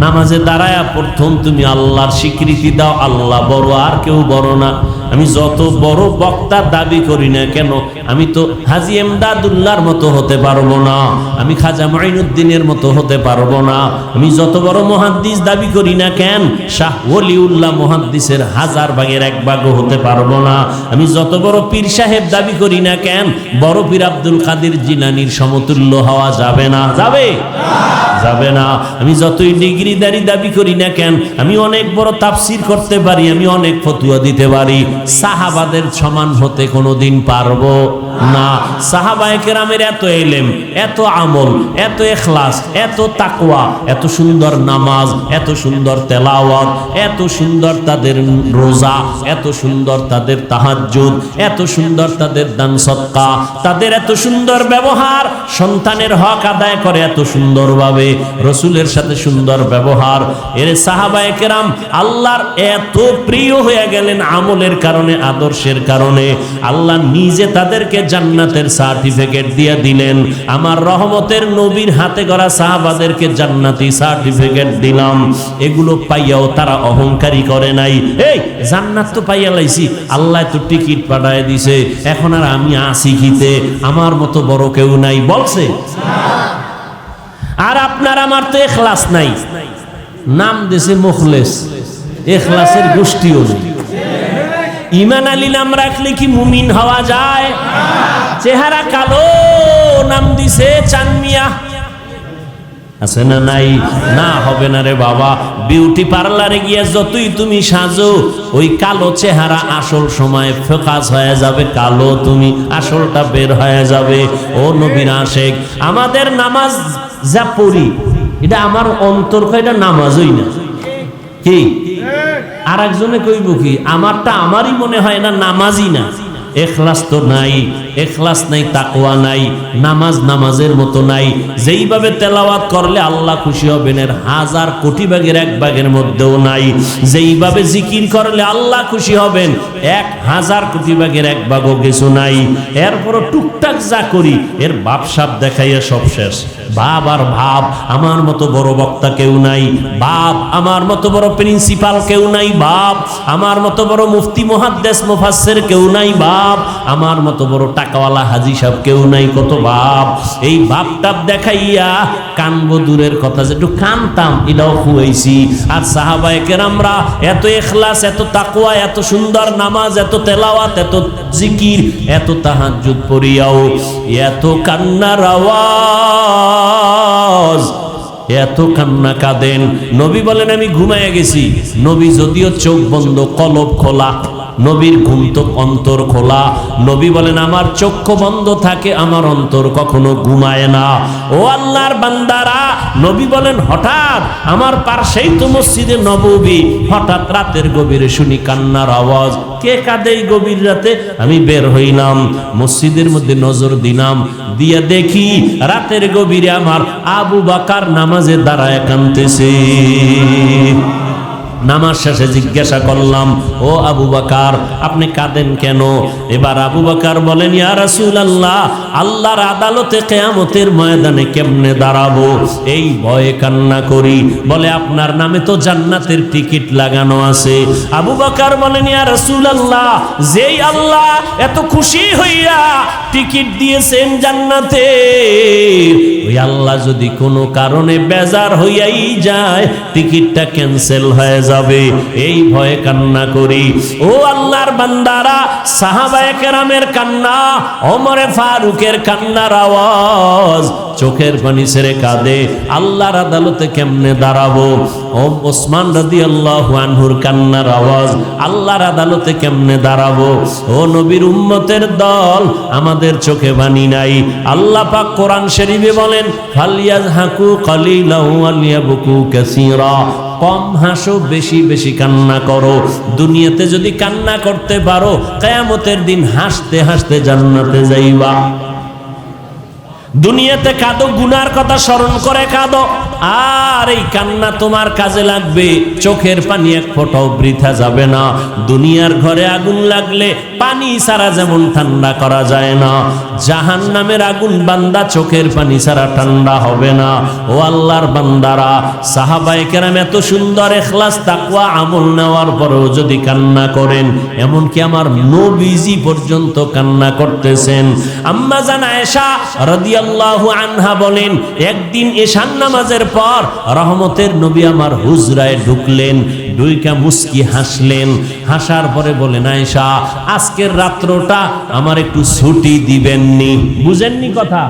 নামাজে দাঁড়ায়া প্রথম তুমি আল্লাহর স্বীকৃতি দাও, আল্লাহ বড়, আর কেউ বড় না। আমি যত বড় বক্তা দাবি করি না কেন, আমি তো হাজী এমদাদুল্লাহর মতো হতে পারবো না, আমি খাজা মুঈনুদ্দিনের মতো হতে পারবো না। আমি যত বড় মুহাদ্দিস দাবি করি না কেন, শাহ ওলিউল্লাহ মুহাদ্দিসের 1000 ভাগের 1 ভাগও হতে পারবো না। আমি যত বড় পীর সাহেব দাবি করি না কেন, বড় পীর আব্দুল কাদের জিলানীর সমতুল্য হওয়া যাবে না। যাবে? যাবে না। আমি যতই ডিগ্রিদারি দাবি করি না কেন, আমি অনেক বড় তাফসীর করতে পারি, আমি অনেক ফতোয়া দিতে পারি, সাহাবাদের সমান হতে কোনোদিন পারবো না। সাহাবায়ে কেরামের এত ইলম, এত আমল, এত ইখলাস, এত তাকওয়া, এত সুন্দর নামাজ, এত সুন্দর তেলাওয়াত, এত সুন্দর তাদের রোজা, এত সুন্দর তাদের তাহাজ্জুদ, এত সুন্দর তাদের দান সদকা, তাদের এত সুন্দর ব্যবহার, সন্তানের হক আদায় করে এত সুন্দরভাবে, রসুলের সাথে সুন্দর ব্যবহার। এর সাহাবায়ে কেরাম আল্লাহর এত প্রিয় হয়ে গেলেন আমলের কারণে, আদর্শের কারণে। আল্লাহ নিজে তাদেরকে জান্নাতের সার্টিফিকেট দিয়ে দিলেন। আমার রহমতের নবীর হাতে গড়া সাহাবাদেরকে জান্নাতি সার্টিফিকেট দিলাম। এগুলো পাইয়াও তারা অহংকারী করে নাই। এই জান্নাত তো পাইয়া লাইছি, আল্লাহ তো টিকিট পাঠায় দিছে, এখন আর আমি আসি খিতে, আমার মতো বড় কেউ নাই বলছে। আর আপনার আমার তো ইখলাস নাই, নাম দেশে মুখলেস, ইখলাসের গোষ্ঠীও নেই। ঈমান আলী নাম রাখলে কি মুমিন হওয়া যায়? চেহারা কালো, নাম দিছে চানমিয়া, আছে না নাই? না, হবে না রে বাবা। বিউটি পার্লারে গিয়ে যতই তুমি সাজো, ওই কালো চেহারা আসল সময় ফোকাস হয়ে যাবে, কালো তুমি আসলটা বের হয়ে যাবে। ও নবীর আশেক, আমাদের নামাজ যা পড়ি এটা আমার অন্তর কয়, এটা নামাজই না। কি আর একজনে কইব কি, আমারটা আমারই মনে হয় না, নামাজই না। ইখলাস তো নাই, ইখলাস নাই, তাকওয়া নাই, নামাজ নামাজের মতো নাই। যেইভাবে তেলাওয়াত করলে আল্লাহ খুশি হবেন এর 1000 কোটি ভাগের 1 ভাগের মধ্যেও নাই। যেইভাবে জিকির করলে আল্লাহ খুশি হবেন 1000 কোটি ভাগের 1 ভাগও কিছু নাই। এরপরও টুকটাক যা করি এর ভাবসাব দেখাইয়া সব শেষ। ভাব আর ভাব, আমার মতো বড় বক্তা কেউ নাই। ভাব, আমার মতো বড় প্রিন্সিপাল কেউ নাই। ভাব, আমার মতো বড় মুফতি মুহাদ্দিস মুফাসসির কেউ নাই। ভাব, আমার মতো বড় টাকাওয়ালা হাজী সাহেব কেউ নাই। কত ভাব, এই ভাবটাপ দেখাইয়া কানবো দূরের কথা, যে একটু কানতাম এটাও খুয়াইছি। আর সাহাবায়ে কেরামরা এত ইখলাস, এত তাকওয়া, এত সুন্দর নামাজ, এত তেলাওয়াত, এত জিকির, এত তাহাজ্জুদ পড়িয়াও এত কান্নার আওয়াজ, এত কান্না কাঁদেন। নবী বলেন আমি ঘুমাইয়া গেছি। নবী যদিও চোখ বন্ধ, কলব খোলা, নবীর ঘুম তো অন্তর খোলা। নবী বলেন আমার চক্ষু বন্ধ থাকে, আমার অন্তর কখনো ঘুমায় না। ও আল্লাহর বান্দারা, নবী বলেন হঠাৎ আমার পাশেই তো মসজিদে নববী, হঠাৎ রাতের গভীরে শুনি কান্নার আওয়াজ। কে কাঁদে এই গভীর রাতে? আমি বের হইলাম, মসজিদের মধ্যে নজর দিলাম, দিয়া দেখি রাতের গভীরে আমার আবু বকর নামাজে দাঁড়ায় কাঁদতেছে। নামাজ শেষে জিজ্ঞাসা করলাম, ও আবু বকর আপনি কাঁদেন কেন? এবার আবু বকর বলেন, ইয়া রাসূলুল্লাহ, আল্লাহর আদালতে কিয়ামতের ময়দানে কেমনে দাঁড়াবো এই ভয়ে কান্না করি। বলে আপনার নামে তো জান্নাতের টিকিট লাগানো আছে। আবু বকর বলেন, ইয়া রাসূলুল্লাহ, যেই আল্লাহ এত খুশি হইয়া টিকিট দিয়েছেন জান্নাতে, ওই আল্লাহ যদি কোনো কারণে বেজার হইয়াই যায় টিকিটটা ক্যান্সেল হয়ে যায়। যাবে, এই ভয়ে কান্না করি। ও আল্লাহর বান্দারা, সাহাবায়ে কেরামের কান্না, ওমরে ফারুকের কান্নার আওয়াজ, চোখের পানি ছেড়ে কাঁদে, আল্লাহর আদালতে কেমনে দাঁড়াবো। ওসমান রাদিয়াল্লাহু আনহুর কান্নার আওয়াজ, আল্লাহর আদালতে কেমনে দাঁড়াবো। ও নবীর উম্মতের দল, আমাদের চোখে পানি নাই। আল্লাহ পাক কোরআন শরীফে বলেন, ফালিয়াযহাকু কালিলাও ওয়ালিয়াবকু কাসীরা, কম হাসো, বেশি বেশি কান্না করো। দুনিয়াতে যদি কান্না করতে পারো, কিয়ামতের দিন হাসতে হাসতে জান্নাতে যাইবা। দুনিয়াতে কাঁদো, গুনার কথা স্মরণ করে কাঁদো, আর এই কান্না তোমার কাজে লাগবে। চোখের পানি এক ফোঁটাও বৃথা যাবে না। দুনিয়ার ঘরে আগুন লাগলে পানি ছাড়া যেমন ঠান্ডা করা যায় না, জাহান্নামের আগুন বান্দা চোখের পানি ছাড়া ঠান্ডা হবে না। ও আল্লাহর বান্দারা, সাহাবায়ে কেরাম এত সুন্দর ইখলাস তাকওয়া আমল নেওয়ার পরেও যদি কান্না করেন, এমনকি আমার নবীজি পর্যন্ত কান্না করতেছেন। আম্মা জান আয়েশা রাদিয়াল্লাহু আনহা বলেন, একদিন এশার নামাজের পর রহমতের নবী আমার হুজরায় ঢুকলেন, ঢুইকা মুস্কি হাসলেন। হাসার পরে বলেন, আয়েশা, আজকের রাত্রটা আমার একটু ছুটি দিবেননি? বুঝেননি কথা?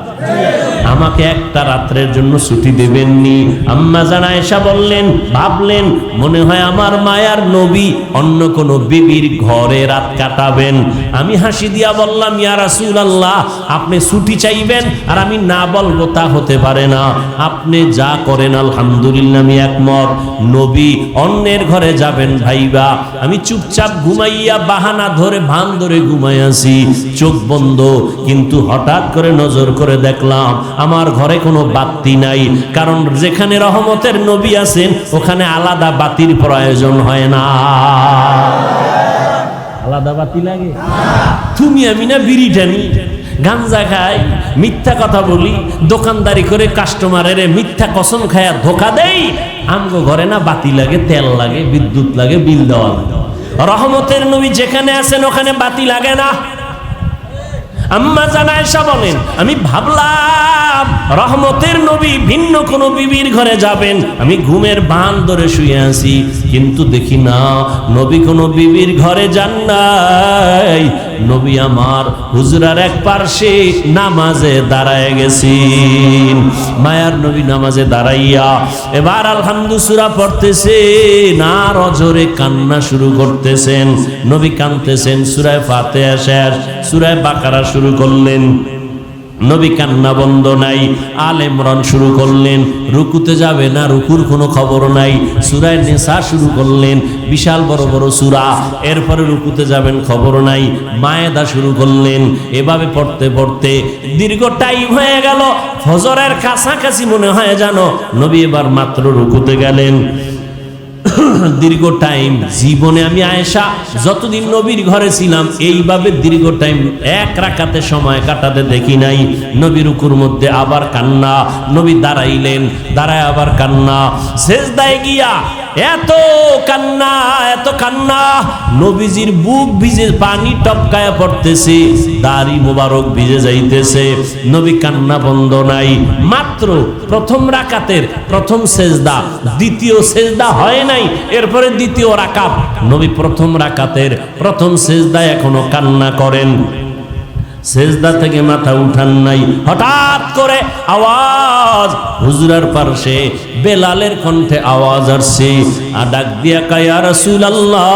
আমাকে একটা রাত্রের জন্য ছুটি দিবেননি? আম্মা জান আয়েশা বললেন, ভাবলেন মনে হয় আমার মায়ার নবী অন্য কোন বিবির ঘরে রাত কাটাবেন। আমি হাসি দিয়া বললাম, ইয়া রাসূলুল্লাহ, আপনি ছুটি চাইবেন আর আমি না বলবো তা হতে পারে না। আপনি যা করেন আলহামদুলিল্লাহ, আমি একমত। নবী অন্যের ঘরে যাবেন ভাইবা, আমি চুপচাপ ঘুমাইয়া বাহানা ধরে ভান ধরে ঘুমাই আছি, চোখ বন্ধ। কিন্তু হঠাৎ করে নজর করে দেখলাম আমার ঘরে কোনো বাতি নাই। কারণ যেখানে রহমতের নবী আছেন ওখানে আলাদা বাতির প্রয়োজন হয় না। আলাদা বাতি লাগে? তুমি আমি না বিড়ি টানি, গাঞ্জা খাই, মিথ্যা কথা বলি, দোকানদারি করে কাস্টমারের মিথ্যা কসম খায়া ধোকা দেই। আমগো ঘরে না বাতি লাগে, তেল লাগে, বিদ্যুৎ লাগে, বিল দেওয়া লাগে। রহমতের নবী যেখানে আছেন ওখানে বাতি লাগে না। আম্মা জান আয়েশা বলেন, আমি ভাবলাম রহমতের নবী ভিন্ন কোন বিবির ঘরে যাবেন। আমি ঘুমের বান ধরে শুয়ে আছি, কিন্তু দেখি না নবী কোন বিবির ঘরে যান নাই। নবী আমার হুজরার এক পার্শ্বে নামাজে দাঁড়ায় গেছেন। মায়ার নবী নামাজে দাঁড়াইয়া এবার আলহামদু সূরা পড়তেছেন আর অজরে কান্না শুরু করতেছেন। নবী কাঁদতেছেন, সূরা ফাতিহা শেষ, সূরা বাকারা শুরু করলেন। নবী কান্না বন্ধ নাই। আলে ইমরান শুরু করলেন, রুকুতে যাবে না, রুকুর কোনো খবর নাই। সূরা নিসা শুরু করলেন, বিশাল বড় বড় সূরা। এরপরে রুকুতে যাবেন, খবর নাই। মায়েদা শুরু করলেন। এভাবে পড়তে পড়তে দীর্ঘ টাইম হয়ে গেল, ফজরের কাছাকাছি মনে হয় জানো নবী এবার মাত্র রুকুতে গেলেন। দীর্ঘ টাইম জীবনে আমি আয়েশা যতদিন নবীর ঘরে ছিলাম এইভাবে দীর্ঘ টাইম এক রাকাতে সময় কাটাতে দেখি নাই। নবী রুকুর মধ্যে আবার কান্না, নবী দাঁড়াইলেন, দাঁড়ায় আবার কান্না, সেজদায় গিয়া এত কান্না, এত কান্না, নবীজির বুক ভিজে পানি টপকায়া পড়তেছে, দাড়ি মোবারক ভিজে যাইতেছে। নবী কান্না বন্ধ নাই। মাত্র প্রথম রাকাতের প্রথম সেজদা, দ্বিতীয় সেজদা হয় নাই, এরপরে দ্বিতীয় রাকাত। নবী প্রথম রাকাতের প্রথম সেজদায় এখনো কান্না করেন, সেজদা থেকে মাথা উঠান নাই। হঠাৎ করে আওয়াজ, হুজরার পাশে বেলালের কণ্ঠে আওয়াজ আসছে, আর ডাক দিয়া কয়, ইয়া রাসূলুল্লাহ,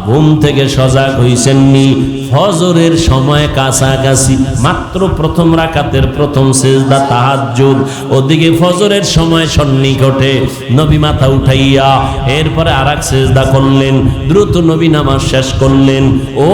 ঘুম থেকে সজাগ হইছেননি? ফজরের সময় কাছাকাছি, মাত্র প্রথম রাকাতের প্রথম সেজদা তাহাজ্জুদ, ওদিকে ফজরের সময় সন্নিকটে। নবী মাথা উঠাইয়া এরপরে আরেক সেজদা করলেন, দ্রুত নবী নামাজ শেষ করলেন। ও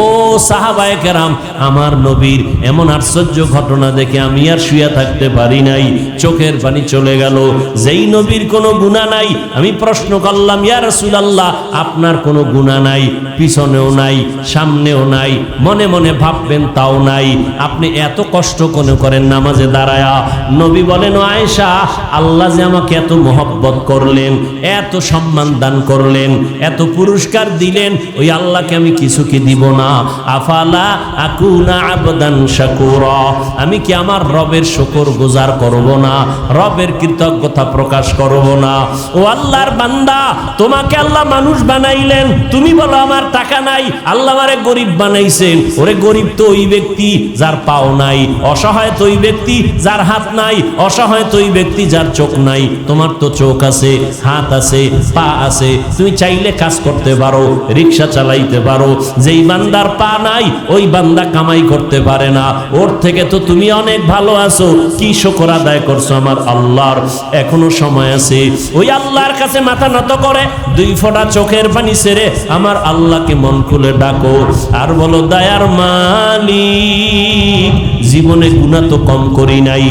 সাহাবায়ে কেরাম, আমার নবীর এমন আশ্চর্য ঘটনা দেখে আমি আর শুয়ে থাকতে পারি নাই, চোখের পানি চলে গেল। যেই নবীর কোনো গুনাহ নাই, আমি প্রশ্ন করলাম, ইয়া রাসূলুল্লাহ, আপনার কোনো গুনাহ নাই, পিছনেও নাই, সামনেও নাই, মনে মনে ভাববেন তাও নাই। আপনি এত কষ্ট কোন করেন নামাজে দাঁড়ায়া। নবী বলেন, ও আয়েশা, আল্লাহ যে আমাকে এত মহব্বত করলেন, এত সম্মান দান করলেন, এত পুরস্কার দিলেন, ওই আল্লাহকে আমি কিছু কি দিব না? আফালা আকুনা আবদান শাকুরা, আমি কি আমার রবের শুকর গুজার করব না? রবের কৃতজ্ঞতা প্রকাশ করব না? ও আল্লাহর বান্দা, তোমাকে আল্লাহ মানুষ বানাইলেন, তুমি বলো আমার টাকা নাই, আল্লাহ আমারে গরিব বানাইছেন। ওরে গরিব তো ওই ব্যক্তি যার পাও নাই, অসহায় তো ওই ব্যক্তি যার হাত নাই, অসহায় তো ওই ব্যক্তি যার চোখ নাই। তোমার তো চোখ আছে, হাত আছে, পা আছে, তুমি চাইলে কাজ করতে পারো, রিক্সা চালাইতে পারো। যেই বান্দার পা নাই ওই বান্দা কামাই করতে পারে না, ওর থেকে তো তুমি অনেক ভালো আছো। কি শুকর আদায় করছো আমার আল্লাহর? এখনো সময় আছে। ওই আল্লাহর কাছে মাথা নত করে 2 ফোঁটা চোখের পানি ছেড়ে আমার আল্লাহকে মন খুলে ডাকো আর বলো, দয়ার মালিক, জীবনে গুনাহ তো কম করি নাই,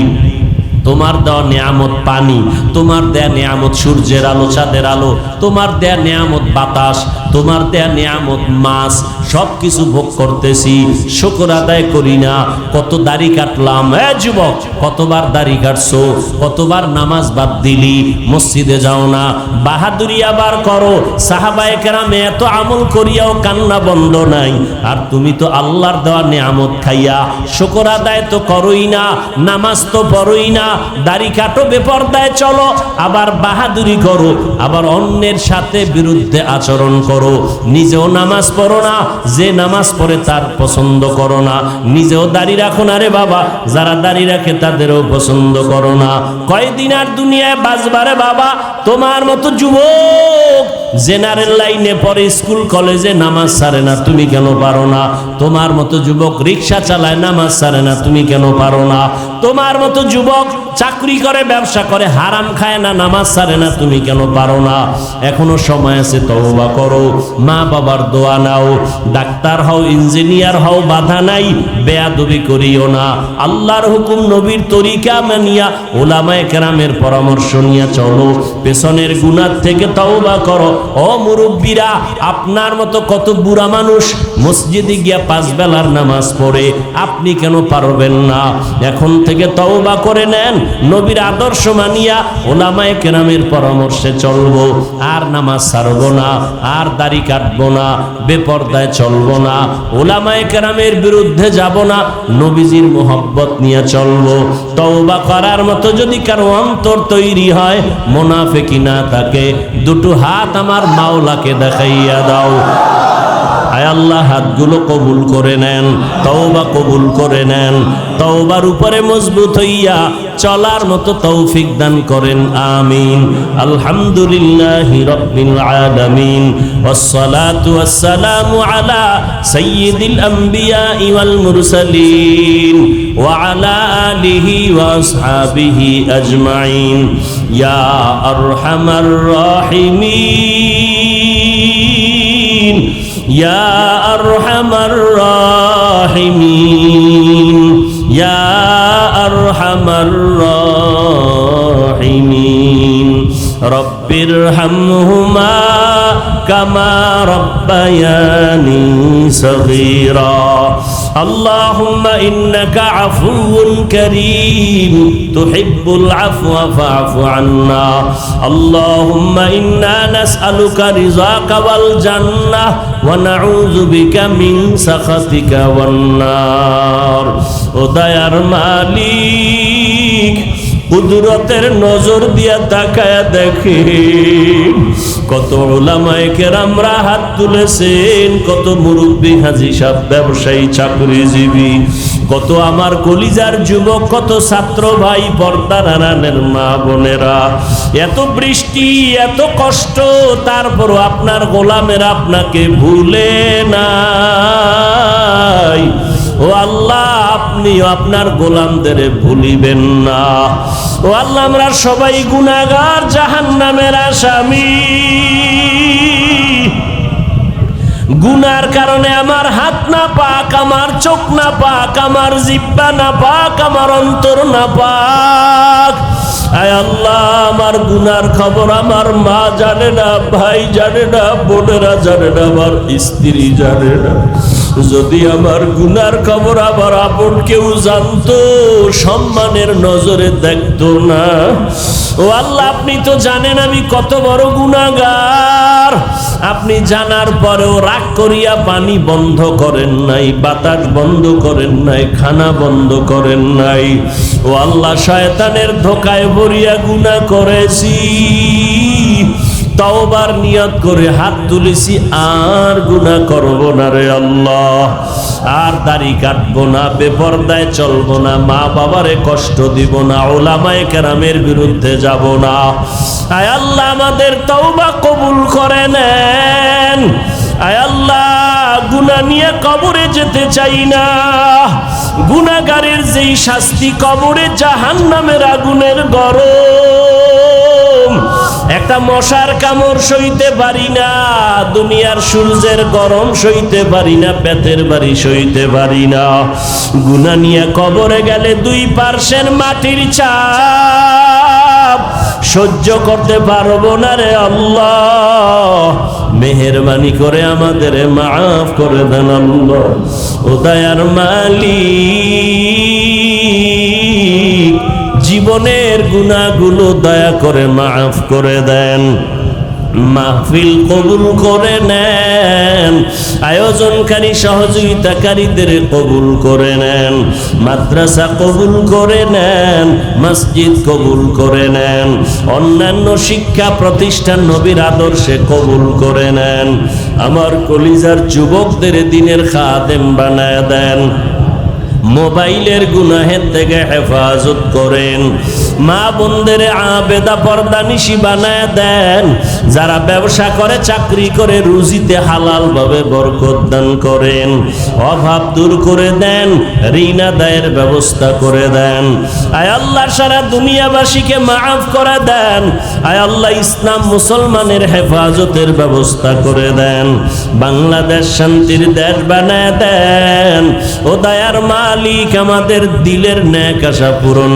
তোমার দেওয়া নিয়ামত পানি, তোমার দেয়া নিয়ামত সূর্যের আলো, চাঁদের আলো, তোমার দেয়া নিয়ামত বাতাস, তোমার দেয়া নিয়ামত মাছ, সব কিছু ভোগ করতেছি, শুকর আদায় করি না। কত দাড়ি কাটলাম, যুবক, কতবার দাড়ি কাটছো, কতবার নামাজ বাদ দিলি, মসজিদে যাও না, বাহাদুরি আবার করো। সাহাবায়ে কেরামে এত আমল করিয়াও কান্না বন্ধ নাই, আর তুমি তো আল্লাহর দেওয়া নিয়ামত খাইয়া শুকর আদায় তো করোই না, নামাজ তো পড়োই না, দাড়ি কাটো, বেপরদায় চলো, আবার বাহাদুরি করো, আবার অন্যের সাথে বিরুদ্ধে আচরণ করো। নিজেও নামাজ পড়ো না, যে নামাজ পড়ে তার পছন্দ করো না, নিজেও দাড়ি রাখো না রে বাবা, যারা দাড়ি রাখে তাদেরও পছন্দ করো না। কয়দিন আর দুনিয়ায় বাঁচবারে বাবা? তোমার মতো যুবক জেনারেল লাইনে পড়ে, স্কুল কলেজে নামাজ ছাড়ে না, তুমি কেন পারো না? তোমার মতো যুবক রিক্সা চালায়, নামাজ ছাড়ে না, তুমি কেন পারো না? তোমার মতো যুবক চাকরি করে, ব্যবসা করে, হারাম খায় না, নামাজ ছাড়ে না, তুমি কেন পারো না? এখনো সময় আছে, তওবা করো, মা বাবার দোয়া নাও, ডাক্তার হও, ইঞ্জিনিয়ার হও, বাধা নাই, বেয়াদবি করিও না। আল্লাহর হুকুম, নবীর তরিকা মানিয়া, ওলামায়ে কেরামের পরামর্শ নিয়ে চলো, পেছনের গুনাহ থেকে তওবা করো। ও মুরব্বীরা, আপনার মতো কত বুড়া মানুষ মসজিদে গিয়া 5 বেলার নামাজ পড়ে, আপনি কেন পারবেন না? এখন থেকে তওবা করে নেন, নবীর আদর্শ মানিয়া ওলামায়ে কেরামের পরামর্শে চলবো, আর নামাজ ছাড়বো না, আর দাড়ি কাটবো না, বেপরদায় চলবো না, ওলামায়ে কেরামের বিরুদ্ধে যাব না, নবীজির মোহব্বত নিয়ে চলবো। তওবা করার মতো যদি কারো অন্তর তৈরি হয়, মুনাফিকি না থাকে, 2 হাত আমার মাওলাকে দেখাইয়া দাও। আয় আল্লাহ, হাতগুলো কবুল করে নেন, তওবা কবুল করে নেন, তওবার উপরে মজবুত হইয়া চলার মতো তৌফিক দান করেন, আমিন। আলহামদুলিল্লাহি রাব্বিল আলামিন, ওয়াসসালাতু ওয়াসসালামু আলা সাইয়্যিদিল আমবিয়া ওয়াল মুরসালিন ওয়া আলা আলিহি ওয়া আসহাবিহি আজমাইন। ইয়া আরহামার রাহিমিন, ইয়া আরহামার রাহিমিন, ইয়া আরহামার রাহিমিন। রব্বিরহামহুমা কামা রব্বায়ানি সগীরা। আল্লাহুম্মা ইন্নাকা আফুউন কারীম তুহিব্বুল আফওয়া ফা'ফু আন্না। আল্লাহুম্মা ইন্না নাসআলুকা রিযাকা ওয়াল জান্নাহ ওয়া নাউযু বিকা মিন সাখাতিকা ওয়ান নার। ও দয়ার মালিক, কুদরতের নজর দিয়া তাকায়া দেখে কত উলামায়ে কেরামরা হাত তুলেছেন, কত মুরব্বী, হাজী সাহেব, ব্যবসায়ী, চাকরিজীবী, কত আমার কলিজার যুবক, কত ছাত্র ভাই, পর্দার আড়ালের মা বোনেরা। এত বৃষ্টি, এত কষ্ট, তারপরও আপনার গোলামেরা আপনাকে ভুলে নাই। ও আল্লাহ, আপনিও আপনার গোলামদের ভুলিবেন না। ও আল্লাহ, আমরা সবাই গুনাহগার, জাহান্নামের আসামি। গুনার কারণে আমার হাত না পাক, আমার চোখ না পাক, আমার জিহ্বা না পাক, আমার অন্তর না পাক। আয় আল্লাহ, আমার গুনার খবর আমার মা জানে না, ভাই জানে না, বোনেরা জানে না, আমার স্ত্রী জানে না। যদি আমার গুনার খবর আবার আপন কেউ জানতো, সম্মানের নজরে দেখতো না। ও আল্লাহ, আপনি তো জানেন আমি কত বড় গুনাহগার। আপনি জানার পরেও রাগ করিয়া পানি বন্ধ করেন নাই, বাতাস বন্ধ করেন নাই, খানা বন্ধ করেন নাই। ও আল্লাহ, শয়তানের ধোকায় ভরিয়া গুনাহ করেছি, তওবার নিয়ত করে হাত তুলেছি, আর গুনাহ করব না রে আল্লাহ। আর দাড়ি কাটবো না, বেপরদায় চলবো না, মা বাবারে কষ্ট দিব না, উলামায়ে কেরামের বিরুদ্ধে যাব না। আয় আল্লাহ, আমাদের তওবা কবুল করে নেন। আয় আল্লাহ, গুনাহ নিয়ে কবরে যেতে চাই না। গুনাহগারের যেই শাস্তি কবরে, জাহান্নামের আগুনের গরম, একটা মশার কামড় সইতে পারি না, দুনিয়ার সূর্যের গরম সইতে পারি না, পেটের বাড়ি সইতে পারি না। গুনাহ নিয়ে কবরে গেলে দুই পার্শ্বের মাটির চাপ সহ্য করতে পারবো না রে আল্লাহ। মেহেরবানি করে আমাদের মাফ করে দেন আল্লাহ। ও দয়ার মালিক, জীবনের গুনাহগুলো দয়া করে মাফ করে দেন। মাহফিল কবুল করে নেন, আয়োজনকারী সহযোগিতাকারীদের কবুল করে নেন, মাদ্রাসা কবুল করে নেন, মসজিদ কবুল করে নেন, অন্যান্য শিক্ষা প্রতিষ্ঠান নবীর আদর্শে কবুল করে নেন। আমার কলিজার যুবকদের দিনের খাদেম বানায় দেন। মোবাইলের গুনাহের থেকে হেফাজত করেন। মা বোনদের আবেদা পর্দানিশি বানায় দেন। যারা ব্যবসা করে, চাকরি করে, রুজিতে হালাল ভাবে বরকত দান করেন। অভাব দূর করে দেন, ঋণ আদায়ের ব্যবস্থা করে দেন। আয় আল্লাহ, সারা দুনিয়াবাসীকে মাফ করে দেন। আয় আল্লাহ, ইসলাম মুসলমানের হেফাজতের ব্যবস্থা করে দেন। বাংলাদেশ শান্তির দেশ বানায় দেন। ও দয়ার মালিক, আমাদের দিলের নেক আশা পূরণ